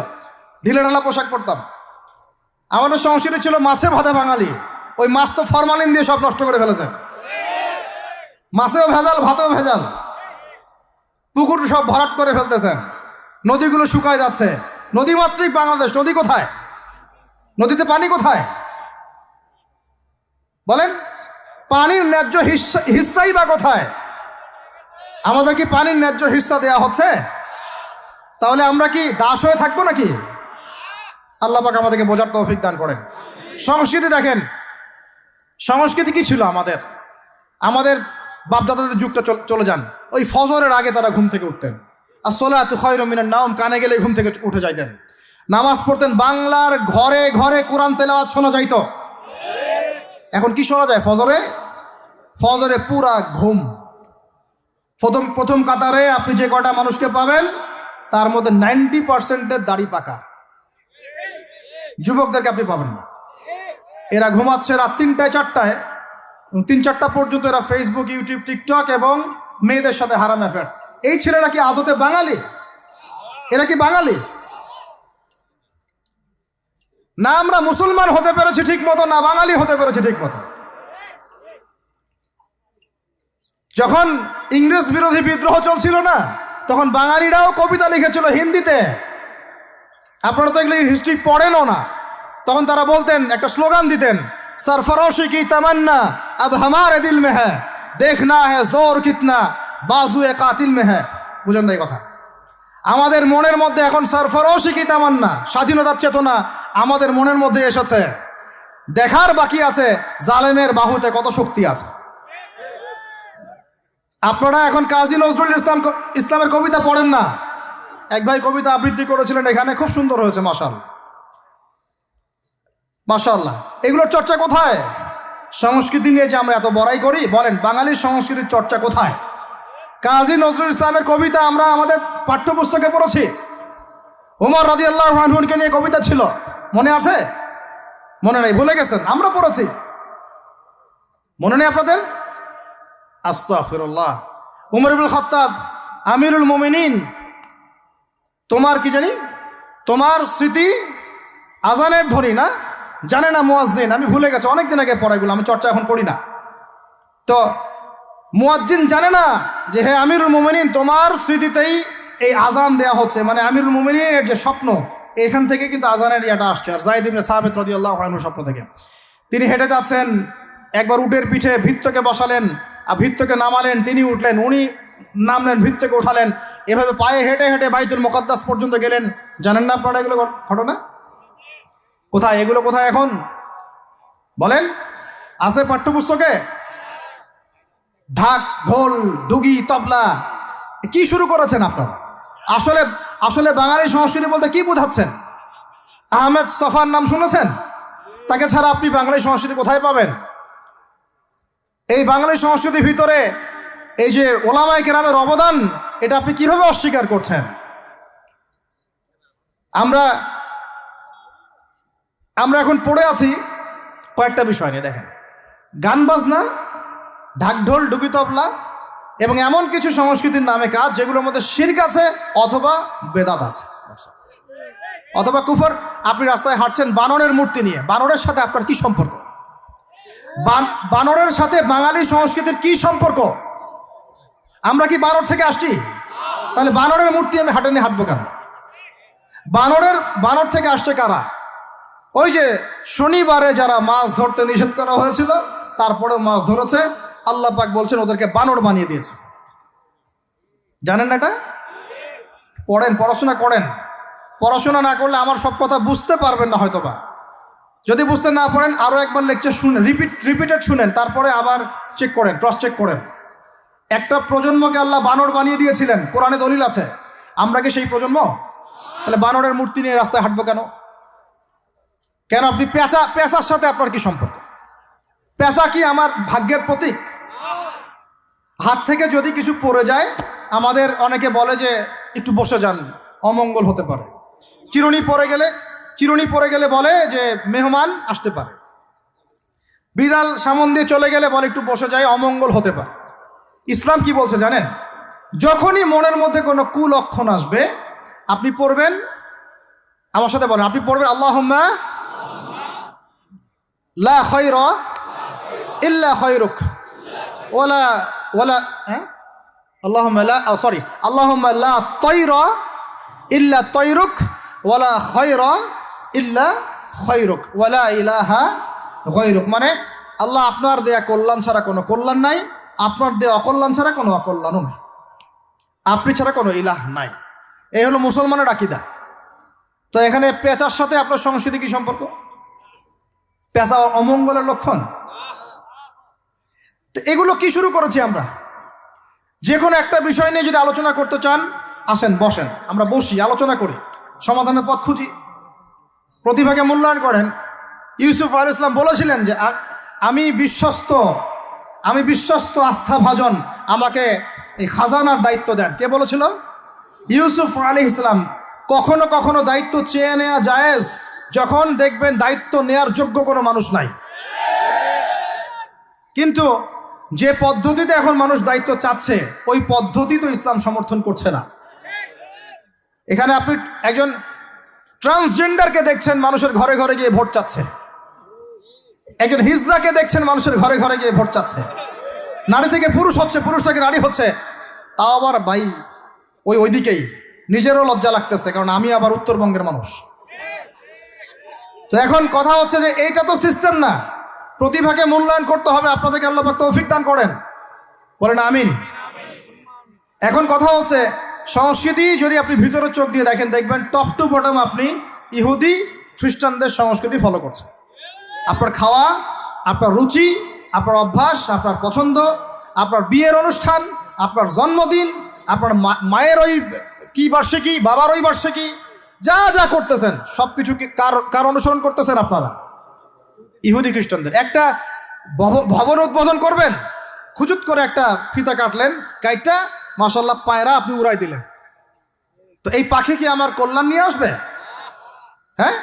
ঢিলে ঢালা পোশাক পরতাম। আমাদের সংস্কৃতি ছিল মাছে ভাতে বাঙালি। ওই মাছ তো ফরমালিন দিয়ে সব নষ্ট করে ফেলেছেন। মাছেও ভেজাল, ভাতেও ভেজাল, পুকুর সব ভরাট করে ফেলতেছেন, নদীগুলো শুকায় যাচ্ছে। নদীমাতৃক বাংলাদেশ, নদী কোথায়? নদীতে পানি কোথায় বলেন? পানির ন্যায্য হিস্সাই বা কোথায়? আমাদের কি পানির ন্যায্য হিস্সা দেয়া হচ্ছে? তাহলে আমরা কি দাস হয়ে থাকবো নাকি? আল্লাহ পাক আমাদেরকে বোঝার তৌফিক দান করেন। সংস্কৃতি দেখেন, সংস্কৃতি কি ছিল আমাদের? আমাদের বাপদাদাদের যুগটা চলে যান, ওই ফজরের আগে তারা ঘুম থেকে উঠতেন। আসসালাতু খায়রুম মিনান নাওম, কানে গেলে ঘুম থেকে উঠে যাইতেন, নামাজ পড়তেন। বাংলার ঘরে ঘরে কোরআন তেলাওয়াত শোনা যাইতো। এখন কি শোনা যায়? ফজরে পুরা ঘুম। প্রথম কাতারে আপনি যে কটা মানুষকে পাবেন, তার মধ্যে 90% দাড়ি পাকা। যুবকদেরকে আপনি পাবেন না। এরা ঘুমাচ্ছে রাত 3টায় 4টায়, 3-4টা পর্যন্ত এরা ফেসবুক, ইউটিউব, টিকটক এবং মেয়েদের সাথে হারাম অ্যাফেয়ার্স। এই ছেলেরা কি আদতে বাঙালি? এরা কি বাঙালি? না আমরা মুসলমান হতে পেরেছি ঠিক মতো, না বাঙালি হতে পেরেছি ঠিক মতো। যখন ইংরেজ বিরোধী বিদ্রোহ চলছিল না, তখন বাঙালিরাও কবিতা লিখেছিল হিন্দিতে। আপনারা তো এগুলো হিস্ট্রি পড়েনও না। তখন তারা বলতেন, একটা স্লোগান দিতেন, सरफरोशी की तमन्ना अब हमारे दिल में है, देखना है जोर कितना बाजुए कातिल में है। বুঝেন না এই কথা? আমাদের মনের মধ্যে এখন সরফরোশি কি তামান্না, স্বাধীনতার চেতনা আমাদের মনের মধ্যে এসেছে। দেখার বাকি আছে জালেমের বাহুতে কত শক্তি আছে। আপনারা এখন কাজী নজরুল ইসলামের কবিতা পড়েন না। এক ভাই কবিতা আবৃত্তি করেছিলেন এখানে, খুব সুন্দর হয়েছে, মাশাআল্লাহ মাশাআল্লাহ। এগুলোর চর্চা কোথায়? সংস্কৃতি নিয়ে যে আমরা এত বড়াই করি, বলেন বাঙালির সংস্কৃতির চর্চা কোথায়? কাজী নজরুল ইসলামের কবিতা আমরা আমাদের পাঠ্যপুস্তকে পড়েছি। ওমর রাদিয়াল্লাহু আনহুকে নিয়ে কবিতা ছিল, মনে আছে? মনে নেই, ভুলে গেছেন? আমরা পড়েছি, মনে নেই আপনাদের? আস্তাগফিরুল্লাহ। উমর ইবনুল খাত্তাব আমিরুল মুমিনিন, তোমার কি জানি, তোমার স্মৃতি আজানের ধ্বনি না, জানে না মুয়াজ্জিন, আমি ভুলে গেছি, অনেকদিন আগে পড়াইগুলো, আমি চর্চা এখন করি না। তো মুয়াজ্জিন জানে না যে হে আমিরুল মুমিনিন, তোমার স্মৃতিতেই এই আজান দেয়া হচ্ছে, মানে আমিরুল মুমিনিনের যে স্বপ্ন, এখান থেকে কিন্তু আজানের ইয়াটা আসছে। আর যায়েদ ইবনে সাবিত রাদিয়াল্লাহু আনহুর স্বপ্ন থেকে তিনি হেঁটে যাচ্ছেন, একবার উটের পিঠে ভৃত্যকে বসালেন আর ভৃত্যকে নামালেন, তিনি উঠলেন, উনি নামলেন, ভৃত্যকে উঠালেন, এভাবে পায়ে হেঁটে হেঁটে বাইতুল মুকাদ্দাস পর্যন্ত গেলেন। জানেন না আপনারা এগুলো ঘটনা? কোথায় এগুলো, কোথায় এখন বলেন? আছে পাঠ্যপুস্তকে? ঢাক, ঢোল, ডুগি, তবলা, কি শুরু করেছেন আপনারা? আসলে আসলে বাঙালি সংস্কৃতি বলতে কি বোঝাচ্ছেন? আহমেদ সফার নাম শুনেছেন? তাকে ছাড়া আপনি বাঙালি সংস্কৃতি কোথায় পাবেন? এই বাঙালি সংস্কৃতির ভিতরে এই যে ওলামায়ে কেরামের অবদান, এটা আপনি কিভাবে অস্বীকার করছেন? আমরা এখন পড়ে আছি কয়েকটা বিষয় নিয়ে। দেখেন, গান বাজনা, ঢাকঢোল, ডুগি, তবলা এবং এমন কিছু সংস্কৃতির নামে কাজ যেগুলোর মধ্যে শিরক আছে অথবা বেদাত আছে অথবা কুফর। আপনি রাস্তায় হাঁটছেন বানরের মূর্তি নিয়ে, বানরের সাথে আপনার কি সম্পর্ক? বানরের সাথে বাঙালি সংস্কৃতির কি সম্পর্ক? আমরা কি বানর থেকে আসছি? তাহলে বানরের মূর্তি আমি হাটে নিয়ে হাঁটবো কেন? বানর থেকে আসছে কারা? ওই যে শনিবারে যারা মাছ ধরতে নিষেধ করা হয়েছিল, তারপরেও মাছ ধরেছে, আল্লাহ পাক বলছেন ওদেরকে বানর বানিয়ে দিয়েছে। জানেন না এটা? পড়েন, পড়াশোনা করেন। পড়াশোনা না করলে আমার সব কথা বুঝতে পারবেন না হয়তোবা। যদি বুঝতে না পারেন আরও একবার লেকচার শুনেন, রিপিটেড শুনেন, তারপরে আবার চেক করেন, ক্রস চেক করেন। একটা প্রজন্মকে আল্লাহ বানর বানিয়ে দিয়েছিলেন, কোরআনে দলিল আছে। আমরা কি সেই প্রজন্ম? তাহলে বানরের মূর্তি নিয়ে রাস্তায় হাঁটবো কেন? কেন আপনি পেঁচার সাথে আপনার কি সম্পর্ক? পেঁচা কি আমার ভাগ্যের প্রতীক? হাত থেকে যদি কিছু পড়ে যায়, আমাদের অনেকে বলে যে একটু বসে যান, অমঙ্গল হতে পারে। চিরুনি পড়ে গেলে বলে যে মেহমান আসতে পারে। বিড়াল সামন দিয়ে চলে গেলে বলে একটু বসে যায়, অমঙ্গল হতে পারে। ইসলাম কি বলছে জানেন? যখনই মনের মধ্যে কোনো কুলক্ষণ আসবে, আপনি পড়বেন, আমার সাথে বলেন, আপনি পড়বেন আল্লাহুম্মা লা খায়রা ইল্লা খায়রুক ওয়ালা আল্লাহুম্মা লা তায়রা ইল্লা তায়রুক ওয়ালা খায়রা ইল্লা খায়রুক ওয়ালা ইলাহা গায়রুক। মানে আল্লাহ, আপনার দেয়া কল্যাণ ছাড়া কোনো কল্যাণ নাই, আপনার দেয়া অকল্যাণ ছাড়া কোনো অকল্যাণও নাই, আপনি ছাড়া কোনো ইলাহ নাই। এই হলো মুসলমানের আকীদা। তো এখানে পেঁচার সাথে আপনার সংস্কৃতি কি সম্পর্ক? পেঁচা অমঙ্গলের লক্ষণ? তো এগুলো কি শুরু করেছি আমরা? যে কোনো একটা বিষয় নিয়ে যদি আলোচনা করতে চান, আসেন, বসেন, আমরা বসি, আলোচনা করি, সমাধানের পথ খুঁজি, প্রতিভাকে মূল্যায়ন করেন। ইউসুফ আলাইহিস সালাম বলেছিলেন যে আমি বিশ্বস্ত আস্থাভাজন, আমাকে এই খাজানার দায়িত্ব দেন। কে বলেছিল? ইউসুফ আলাইহিস সালাম। কখনো কখনো দায়িত্ব চেয়ে নেওয়া জায়েজ, যখন দেখবেন দায়িত্ব নেয়ার যোগ্য কোনো মানুষ নাই। কিন্তু যে পদ্ধতিতে এখন মানুষ দায়িত্ব চাচ্ছে, ওই পদ্ধতি তো ইসলাম সমর্থন করছে না। এখানে আপনি একজন ট্রান্সজেন্ডারকে দেখছেন মানুষের ঘরে ঘরে গিয়ে ভোট চাচ্ছে, একজন হিজড়াকে দেখছেন মানুষের ঘরে ঘরে গিয়ে ভোট চাচ্ছে, নারী থেকে পুরুষ হচ্ছে, পুরুষ থেকে নারী হচ্ছে। তাও আবার ভাই ওইদিকেই নিজেরও লজ্জা লাগতেছে, কারণ আমি আবার উত্তরবঙ্গের মানুষ। তো এখন কথা হচ্ছে যে এইটা তো সিস্টেম না, প্রতিভাকে মূল্যায়ন করতে হবে। আপনাদেরকে আল্লাহ পাক তৌফিক দান করেন, বলেন আমিন। এখন কথা হচ্ছে সংস্কৃতি যদি আপনি ভিতরে চোখ দিয়ে দেখেন, দেখবেন টপ টু বটম আপনি ইহুদি খ্রিস্টানদের সংস্কৃতি ফলো করছেন। আপনার খাওয়া, আপনার রুচি, আপনার অভ্যাস, আপনার পছন্দ, আপনার বিয়ের অনুষ্ঠান, আপনার জন্মদিন, আপনার মায়ের ওই কি বার্ষিকী, বাবার ওই বার্ষিকী, যা যা করতেছেন সব কিছু কার অনুসরণ করতেছেন আপনারা? ইহুদি খ্রিস্টানদের। একটা ভবন উদ্বোধন করবেন, খুচুত করে একটা ফিতা কাটলেন, কাইটটা মাশাআল্লাহ পায়রা আপনি উড়াই দিলেন। তো এই পাখি কি আমার কল্যাণ নিয়ে আসবে? হ্যাঁ,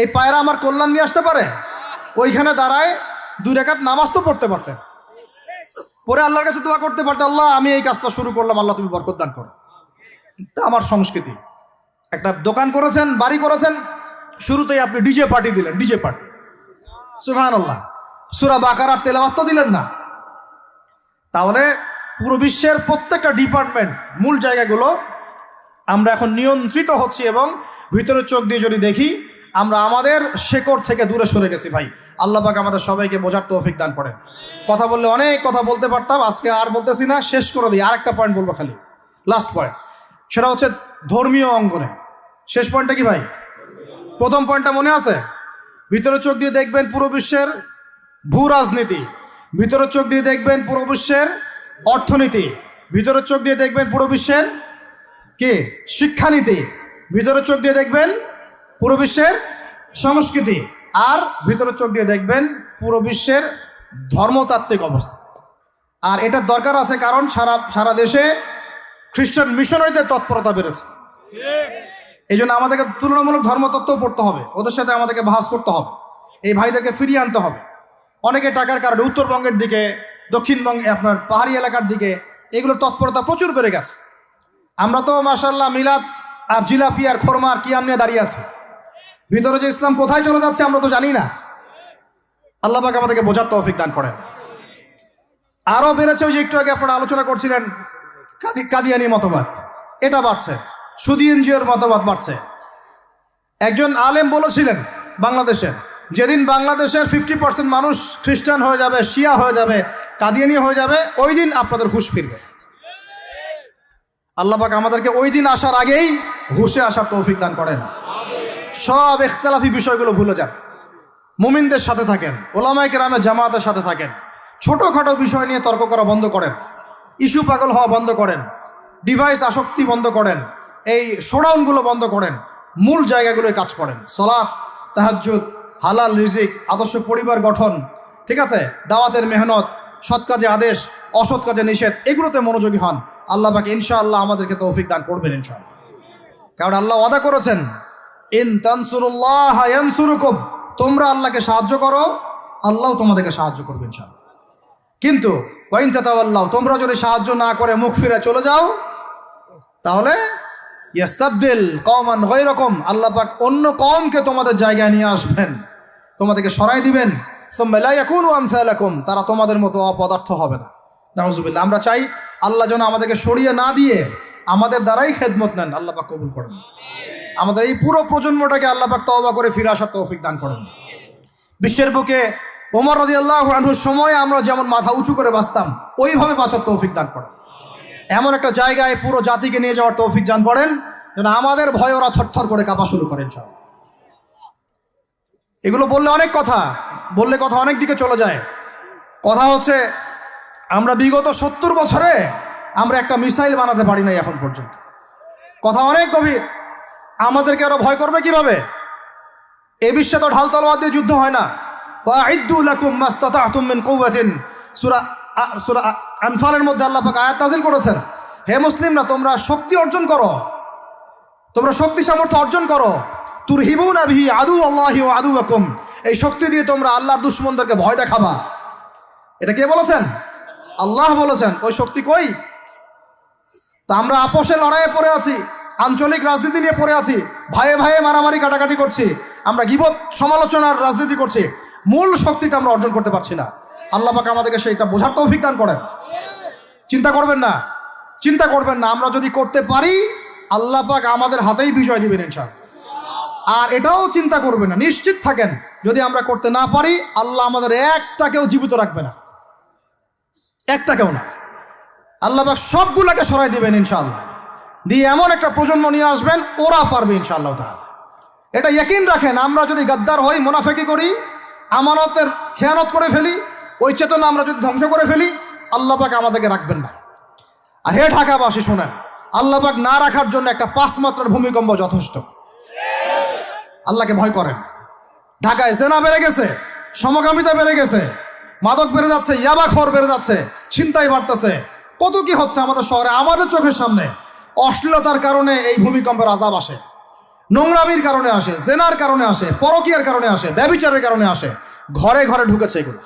এই পায়রা আমার কল্যাণ নিয়ে আসতে পারে? ওইখানে দাঁড়ায় 2 রাকাত নামাজ তো পড়তে পারতেন, পরে আল্লাহর কাছে দোয়া করতে পারতে, আল্লাহ আমি এই কাজটা শুরু করলাম, আল্লাহ তুমি বরকত দান করো। এটা আমার সংস্কৃতি। একটা দোকান করেছেন, বাড়ি করেছেন, শুরুতেই আপনি ডিজে পার্টি দিলেন, ডিজে পার্টি, সুবহানাল্লাহ। সূরা বাকারার তেলাওয়াত তো দিলেন না। তাহলে পুরো বিশ্বের প্রত্যেকটা ডিপার্টমেন্ট, মূল জায়গাগুলো আমরা এখন নিয়ন্ত্রিত হচ্ছি, এবং ভিতরের চোখ দিয়ে যদি দেখি আমরা আমাদের শেকড় থেকে দূরে সরে গেছি। ভাই আল্লাহ পাক আমাদের সবাইকে বোঝার তৌফিক দান করেন। কথা বললে অনেক কথা বলতে পারতাম, আজকে আর বলতেছি না, শেষ করে দিই। আরেকটা পয়েন্ট বলবো, খালি লাস্ট পয়েন্ট, সেটা হচ্ছে ধর্মীয় অঙ্গনে। শেষ পয়েন্টটা কি ভাই? প্রথম পয়েন্টটা মনে আছে? ভিতরের চোখ দিয়ে দেখবেন পুরো বিশ্বের ভূ রাজনীতি, ভিতরের চোখ দিয়ে দেখবেন পুরো বিশ্বের অর্থনীতি, ভিতরের চোখ দিয়ে দেখবেন পুরো বিশ্বের কি শিক্ষানীতি, ভিতরের চোখ দিয়ে দেখবেন পুরো বিশ্বের সংস্কৃতি, আর ভিতরের চোখ দিয়ে দেখবেন পুরো বিশ্বের ধর্মতাত্ত্বিক অবস্থা। আর এটার দরকার আছে, কারণ সারা দেশে খ্রিস্টান মিশনারিদের তৎপরতা বেড়েছে। এই জন্য আমাদেরকে তুলনামূলক ধর্মতত্ত্ব পড়তে হবে, ওদের সাথে আমাদেরকে বাহাস করতে হবে, এই ভাইদেরকে ফিরিয়ে আনতে হবে। অনেকে টাকার কারণে উত্তরবঙ্গের দিকে, দক্ষিণবঙ্গে আপনার পাহাড়ি এলাকার দিকে এগুলোর তৎপরতা প্রচুর বেড়ে গেছে। আমরা তো মাশাআল্লাহ মিলাদ আর জিলাপি আর খোরমা আর কিয়াম নিয়ে দাঁড়িয়ে আছি। ভিতরে যে ইসলাম কোথায় চলে যাচ্ছে আমরা তো জানি না। আল্লাহ পাক আমাদেরকে বোঝার তৌফিক দান করেন। আরও বেড়েছে, ওই যে একটু আগে আপনারা আলোচনা করছিলেন কাদিয়ানি মতবাদ, এটা বাড়ছে, সুদী এনজিওর মতবাদ বাড়ছে। একজন আলেম বলেছিলেন বাংলাদেশের, যেদিন বাংলাদেশের 50% মানুষ খ্রিস্টান হয়ে যাবে, শিয়া হয়ে যাবে, কাদিয়ানি হয়ে যাবে, ওই দিন আপনাদের হুঁশ ফিরবে। আল্লাহ পাক আমাদেরকে ওই দিন আসার আগেই হুঁশে আসার তৌফিক দান করেন। সব ইখতিলাফি বিষয়গুলো ভুলে যান, মুমিনদের সাথে থাকেন, ওলামায়ে কেরামের জামাতের সাথে থাকেন, ছোটোখাটো বিষয় নিয়ে তর্ক করা বন্ধ করেন, ইস্যু পাগল হওয়া বন্ধ করেন, ডিভাইস আসক্তি বন্ধ করেন, এই শোডাউনগুলো বন্ধ করেন, মূল জায়গাগুলোয় কাজ করেন। সালাত, তাহাজ্জুদ, হালাল রিজিক, আদর্শ পরিবার গঠন, ঠিক আছে, দাওয়াতের মেহনত, সৎ কাজে আদেশ, অসৎ কাজে নিষেধ, এগুলোতে মনোযোগী হন। আল্লাহ পাক ইনশাআল্লাহ আমাদেরকে তৌফিক দান করবেন ইনশাআল্লাহ। কারণ আল্লাহ ওয়াদা করেছেন, ইন তানসুরুল্লাহ ইয়ানসুরুকুম, তোমরা আল্লাহকে সাহায্য করো, আল্লাহ তোমাদেরকে সাহায্য করবে ইনশাআল্লাহ। কিন্তু ওয়া ইন তাতাওয়াল্লাউ, তোমরা যদি সাহায্য না করে মুখ ফিরে চলে যাও, তাহলে ইয়াস্তাবদিল কওমান গায়রাকুম, আল্লাহ পাক অন্য কওমকে তোমাদের জায়গায় নিয়ে আসবেন, তোমাদেরকে সরাই দিবেন। সুম্মা লা ইয়াকুনু আমসালাকুম, তারা তোমাদের মতো অপদার্থ হবে না। নাউজুবিল্লাহ। আমরা চাই আল্লাহ যেন আমাদেরকে সরিয়ে না দিয়ে আমাদের দ্বারাই খেদমত নেন। আল্লাহ পাক কবুল করেন। আমাদের এই পুরো প্রজন্মটাকে আল্লাহ পাক তওবা করে ফিরে আসার তৌফিক দান করেন। বিশ্বের বুকে ওমর রাদিয়াল্লাহু আনহুর সময় আমরা যেমন মাথা উঁচু করে বাঁচতাম, ওইভাবে বাঁচার তৌফিক দান করেন। এমন একটা জায়গায় পুরো জাতিকে নিয়ে যাওয়ার তৌফিক দান করেন যেন আমাদের ভয়ে ওরা থরথর করে কাঁপা শুরু করেন। এগুলো বললে অনেক কথা, বললে কথা অনেক দিকে চলে যায়। কথা হচ্ছে আমরা বিগত 70 বছরে আমরা একটা মিসাইল বানাতে পারি নাই এখন পর্যন্ত। কথা অনেক গভীর। আমাদেরকে আরো ভয় করবে কিভাবে? এ বিশ্বে তো ঢাল তলোয়ার দিয়ে যুদ্ধ হয় না। ওয়াইদ্দু লাকুম মাস্তাতাতুম মিন কুওয়াতিন, সূরা আনফালের মধ্যে আল্লাহ পাক আয়াত নাযিল করেছেন, হে মুসলিমরা তোমরা শক্তি অর্জন করো, তোমরা শক্তি সামর্থ্য অর্জন করো। তুরহিবুনা বিহি আদুওয়াল্লাহি ওয়া আদুওয়াকুম, এই শক্তি দিয়ে তোমরা আল্লাহর দুশমনদেরকে ভয় দেখাবা। এটা কে বলেছেন? আল্লাহ বলেছেন। ওই শক্তি কই? তা আমরা আপোষে লড়াইয়ে পড়ে আছি, আঞ্চলিক রাজনীতি নিয়ে পড়ে আছি, ভাইয়ে ভাইয়ে মারামারি কাটাকাটি করছি, আমরা গীবত সমালোচনার রাজনীতি করছি, মূল শক্তিটা আমরা অর্জন করতে পারছি না। আল্লাহ পাক আমাদেরকে সেইটা বোঝার তৌফিক দান করেন। চিন্তা করবেন না, চিন্তা করবেন না, আমরা যদি করতে পারি আল্লাহ পাক আমাদের হাতেই বিজয় দিবেন ইনশাআল্লাহ। আর এটাও চিন্তা করবেন না, নিশ্চিত থাকেন যদি আমরা করতে না পারি আল্লাহ আমাদের একটাকেও জীবিত রাখবে না, একটাকেও না। আল্লাহ পাক সবগুলাকে সরাই দিবেন ইনশাআল্লাহ, দিয়ে এমন একটা প্রজন্ম নিয়ে আসবেন ওরা পারবে ইনশাআল্লাহ তাআলা। এটা ইয়াকিন রাখেন। আমরা যদি গাদ্দার হই, মুনাফিকি করি, আমানতের খেয়ানত করে ফেলি, ওই চেতনা আমরা যদি ধ্বংস করে ফেলি, আল্লাহ পাক আমাদেরকে রাখবেন না। আর হে ঢাকাবাসী শোনেন, আল্লাহ পাক না রাখার জন্য একটা 5 মাত্রার ভূমিকম্প যথেষ্ট। আল্লাহকে ভয় করেন। ঢাকায় জেনা বেড়ে গেছে, সমকামিতা বেড়ে গেছে, মাদক বেড়ে যাচ্ছে, ইয়াবাখোর বেড়ে যাচ্ছে, ছিনতাই বাড়তেছে, কত কি হচ্ছে আমাদের শহরে, আমাদের চোখের সামনে। অশ্লীলতার কারণে এই ভূমিকম্পের আযাব আসে, নোংরামির কারণে আসে, জেনার কারণে আসে, পরকীয়ার কারণে আসে, ব্যভিচারের কারণে আসে, ঘরে ঘরে ঢুকেছে এগুলো।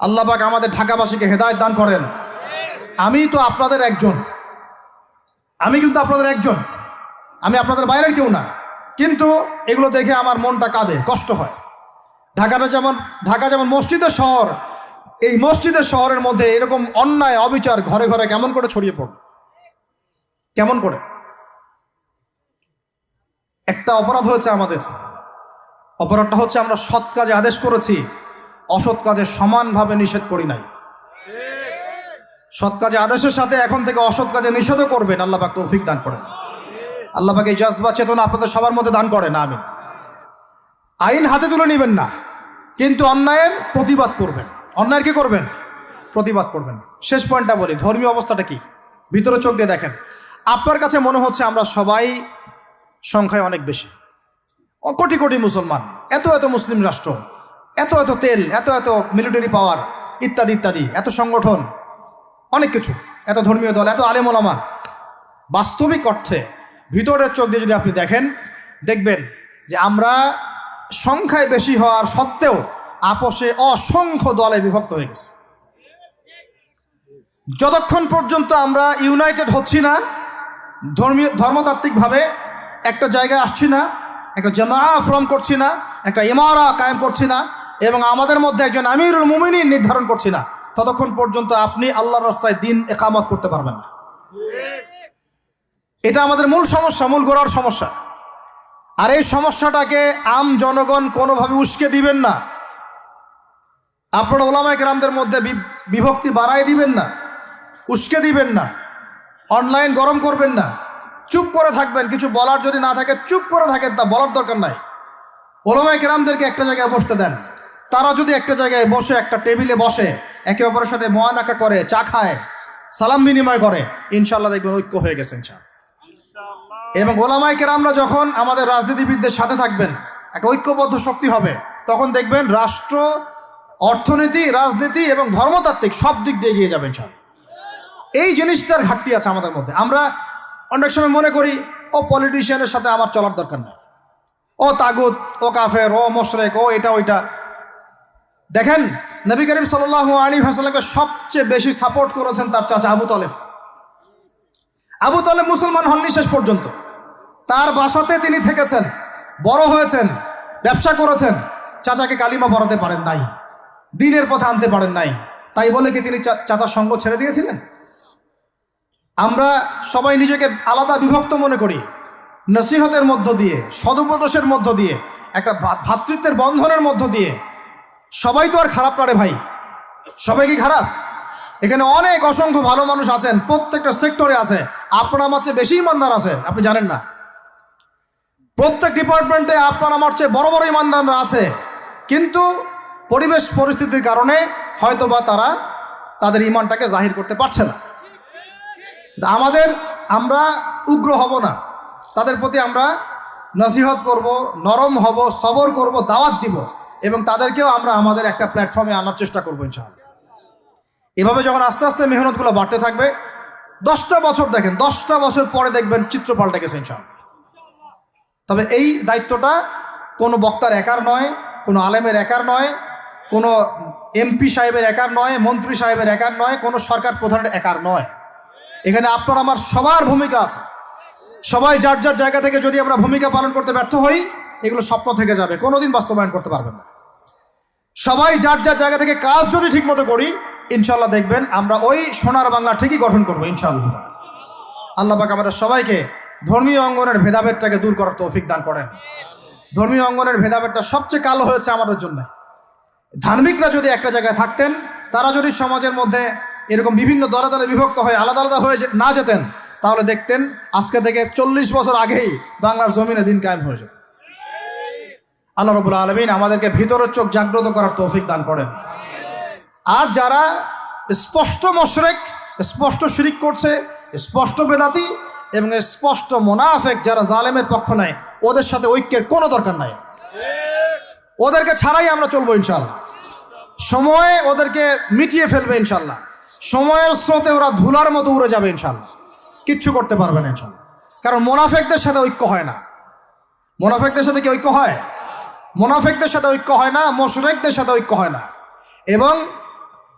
আল্লাহ পাক আমাদের ঢাকাবাসীকে হেদায়েত দান করেন। আমি কিন্তু আপনাদের একজন, আমি আপনাদের বাইরের কেউ না, কিন্তু এগুলো দেখে আমার মনটা কাঁদে, কষ্ট হয়। ঢাকা যেমন মসজিদের শহর, এই মসজিদের শহরের মধ্যে এরকম অন্যায় অবিচার ঘরে ঘরে কেমন করে ছড়িয়ে পড়ে, কেমন করে? একটা অপরাধ হয়েছে আমাদের, অপরাধটা হচ্ছে আমরা সৎ কাজে আদেশ করেছি, অসৎ কাজে সমানভাবে নিষেধ করি নাই। সৎ কাজে আদেশের সাথে এখন থেকে অসৎ কাজে নিষেধও করবেন, আল্লাহ পাক তৌফিক দান করেন। আল্লাহ পাক এই জজবা চেতনা আপনাদের সবার মধ্যে দান করেন, আমিন। আইন হাতে তুলে নেবেন না, কিন্তু অন্যায়ের প্রতিবাদ করবেন। অন্যায়ের কি করবেন? প্রতিবাদ করবেন। শেষ পয়েন্টটা বলি, ধর্মীয় অবস্থাটা কি? ভিতরে চোখ দিয়ে দেখেন। আপনার কাছে মনে হচ্ছে আমরা সবাই সংখ্যায় অনেক বেশি, কোটি কোটি মুসলমান, এত এত মুসলিম রাষ্ট্র, এত এত তেল, এত এত মিলিটারি পাওয়ার, ইত্যাদি ইত্যাদি, এত সংগঠন, অনেক কিছু, এত ধর্মীয় দল, এত আলেম ওলামা। বাস্তবিক অর্থে ভিতরের চোখ দিয়ে যদি আপনি দেখেন, দেখবেন যে আমরা সংখ্যায় বেশি হওয়ার সত্ত্বেও আপোষে অসংখ্য দলে বিভক্ত হয়ে গেছে। যতক্ষণ পর্যন্ত আমরা ইউনাইটেড হচ্ছি না, ধর্মতাত্ত্বিকভাবে একটা জায়গায় আসছি না, একটা জামাআ ফর্ম করছি না, একটা ইমারা কায়েম করছি না, এবং আমাদের মধ্যে একজন আমিরুল মুমিনিন নির্ধারণ করছি না, ততক্ষণ পর্যন্ত আপনি আল্লাহর রাস্তায় দিন ইকামত করতে পারবেন না। এটা আমাদের মূল সমস্যা, মূল গোড়ার সমস্যা। আর এই সমস্যাটাকে আম জনগণ কোনোভাবে উস্কে দিবেন না। আপনারা ওলামায়ে কেরামদের মধ্যে বিভক্তি বাড়াই দিবেন না, উস্কে দিবেন না, অনলাইন গরম করবেন না, চুপ করে থাকবেন। কিছু বলার যদি না থাকে চুপ করে থাকেন, তা বলার দরকার নাই। ওলামায়ে কেরামদেরকে একটা জায়গায় বসতে দেন। তারা যদি একটা জায়গায় বসে, একটা টেবিলে বসে, একে অপরের সাথে মোয়ানাকা করে, চা খায়, সালাম বিনিময় করে, ইনশাআল্লাহ দেখবেন ঐক্য হয়ে গেছে ইনশাআল্লাহ। এবং ওলামায়ে কেরামরা যখন আমাদের রাজনীতিবিদদের সাথে থাকবেন, একটা ঐক্যবদ্ধ শক্তি হবে, তখন দেখবেন রাষ্ট্র, অর্থনীতি, রাজনীতি এবং ধর্মতাত্ত্বিক সব দিক দিয়ে এগিয়ে যাবে ইনশাআল্লাহ। এই জিনিসটার ঘাটতি আছে আমাদের মধ্যে। আমরা অনেক সময় মনে করি ও পলিটিশিয়ানের সাথে আমার চলার দরকার নেই, ও তাগুত, ও কাফের, ও মুশরিক, ও এটা ওইটা। দেখেন, নবী করিম সাল্লাল্লাহু আলাইহি ওয়াসাল্লামকে সবচেয়ে বেশি সাপোর্ট করেছেন তার চাচা আবু তালেব। আবু তালেব মুসলমান হননি শেষ পর্যন্ত, তার বাসাতে তিনি থেকেছেন, বড় হয়েছেন, ব্যবসা করেছেন, চাচাকে কালিমা পড়াতে পারেন নাই, দ্বীনের পথে আনতে পারেন নাই। তাই বলে কি তিনি চাচার সঙ্গ ছেড়ে দিয়েছিলেন? আমরা সবাই নিজেকে আলাদা বিভক্ত মনে করি। নসিহতের মধ্য দিয়ে, সদুপদেশের মধ্য দিয়ে, একটা ভ্রাতৃত্বের বন্ধনের মধ্য দিয়ে। সবাই তো আর খারাপ না রে ভাই, সবাই কি খারাপ? এখানে অনেক অসংখ্য ভালো মানুষ আছেন, প্রত্যেকটা সেক্টরে আছে। আপনার আমার চেয়ে বেশি ইমানদার আছে, আপনি জানেন না? প্রত্যেক ডিপার্টমেন্টে আপনার আমার চেয়ে বড় বড় ইমানদাররা আছে, কিন্তু পরিবেশ পরিস্থিতির কারণে হয়তোবা তারা তাদের ইমানটাকে জাহির করতে পারছে না। আমরা উগ্র হব না, তাদের প্রতি আমরা নসিহত করব, নরম হব, সবর করব, দাওয়াত দিব, এবং তাদেরকেও আমরা আমাদের একটা প্ল্যাটফর্মে আনার চেষ্টা করবো ইনশাআল্লাহ। এভাবে যখন আস্তে আস্তে মেহনতগুলো বাড়তে থাকবে, 10টা বছর দেখেন, 10টা বছর পরে দেখবেন চিত্র পাল্টে গেছে ইনশাআল্লাহ। তবে এই দায়িত্বটা কোনো বক্তার একার নয়, কোনো আলেমের একার নয়, কোনো এমপি সাহেবের একার নয়, মন্ত্রী সাহেবের একার নয়, কোনো সরকার প্রধানের একার নয়। এখানে আপনার আমার সবার ভূমিকা আছে। সবাই যার যার জায়গা থেকে যদি আমরা ভূমিকা পালন করতে ব্যর্থ হই, এগুলো স্বপ্ন থেকে যাবে, কোনোদিন বাস্তবায়ন করতে পারবেন না। সবাই যার যার জায়গা থেকে কাজ যদি ঠিকমতো করি, ইনশাআল্লাহ দেখবেন আমরা ওই সোনার বাংলা ঠিকই গঠন করবো ইনশাআল্লাহ। আল্লাহ পাক আমাদের সবাইকে ধর্মীয় অঙ্গনের ভেদাভেদটাকে দূর করার তৌফিক দান করেন। ধর্মীয় অঙ্গনের ভেদাভেদটা সবচেয়ে কালো হয়েছে আমাদের জন্য। ধার্মিকরা যদি একটা জায়গায় থাকতেন, তারা যদি সমাজের মধ্যে এরকম বিভিন্ন দলে দলে বিভক্ত হয়ে আলাদা আলাদা হয়ে না যেতেন, তাহলে দেখতেন আজকে থেকে 40 বছর আগেই বাংলার জমিনে দিন কায়েম হয়ে যেত। আল্লাহ রাব্বুল আলামিন আমাদেরকে ভিতরের চোখ জাগ্রত করার তৌফিক দান করেন। আর যারা স্পষ্ট মুশরিক, স্পষ্ট শিরিক করছে, স্পষ্ট বেদাতি এবং স্পষ্ট মুনাফিক, যারা জালেমের পক্ষ নেয়, ওদের সাথে ঐক্যের কোনো দরকার নাই। ওদেরকে ছাড়াই আমরা চলবো ইনশাআল্লাহ। সময়ে ওদেরকে মিটিয়ে ফেলবে ইনশাআল্লাহ। সময়ের স্রোতে ওরা ধুলার মতো উড়ে যাবে ইনশাআল্লাহ, কিচ্ছু করতে পারবে না ইনশাআল্লাহ। কারণ মুনাফিকদের সাথে ঐক্য হয় না। মুনাফিকদের সাথে কি ঐক্য হয়? মুনাফিকদের সাথে ঐক্য হয় না, মুশরিকদের সাথে ঐক্য হয় না। এবং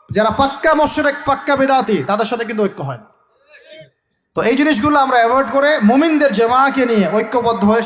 যারা পাক্কা মুশরিক পাক্কা বিদাতি তাদের সাথে কিন্তু ঐক্য হয় না। তো এই জিনিসগুলো আমরা অ্যাভয়েড করে মুমিনদের জামাকে নিয়ে ঐক্যবদ্ধ হয়ে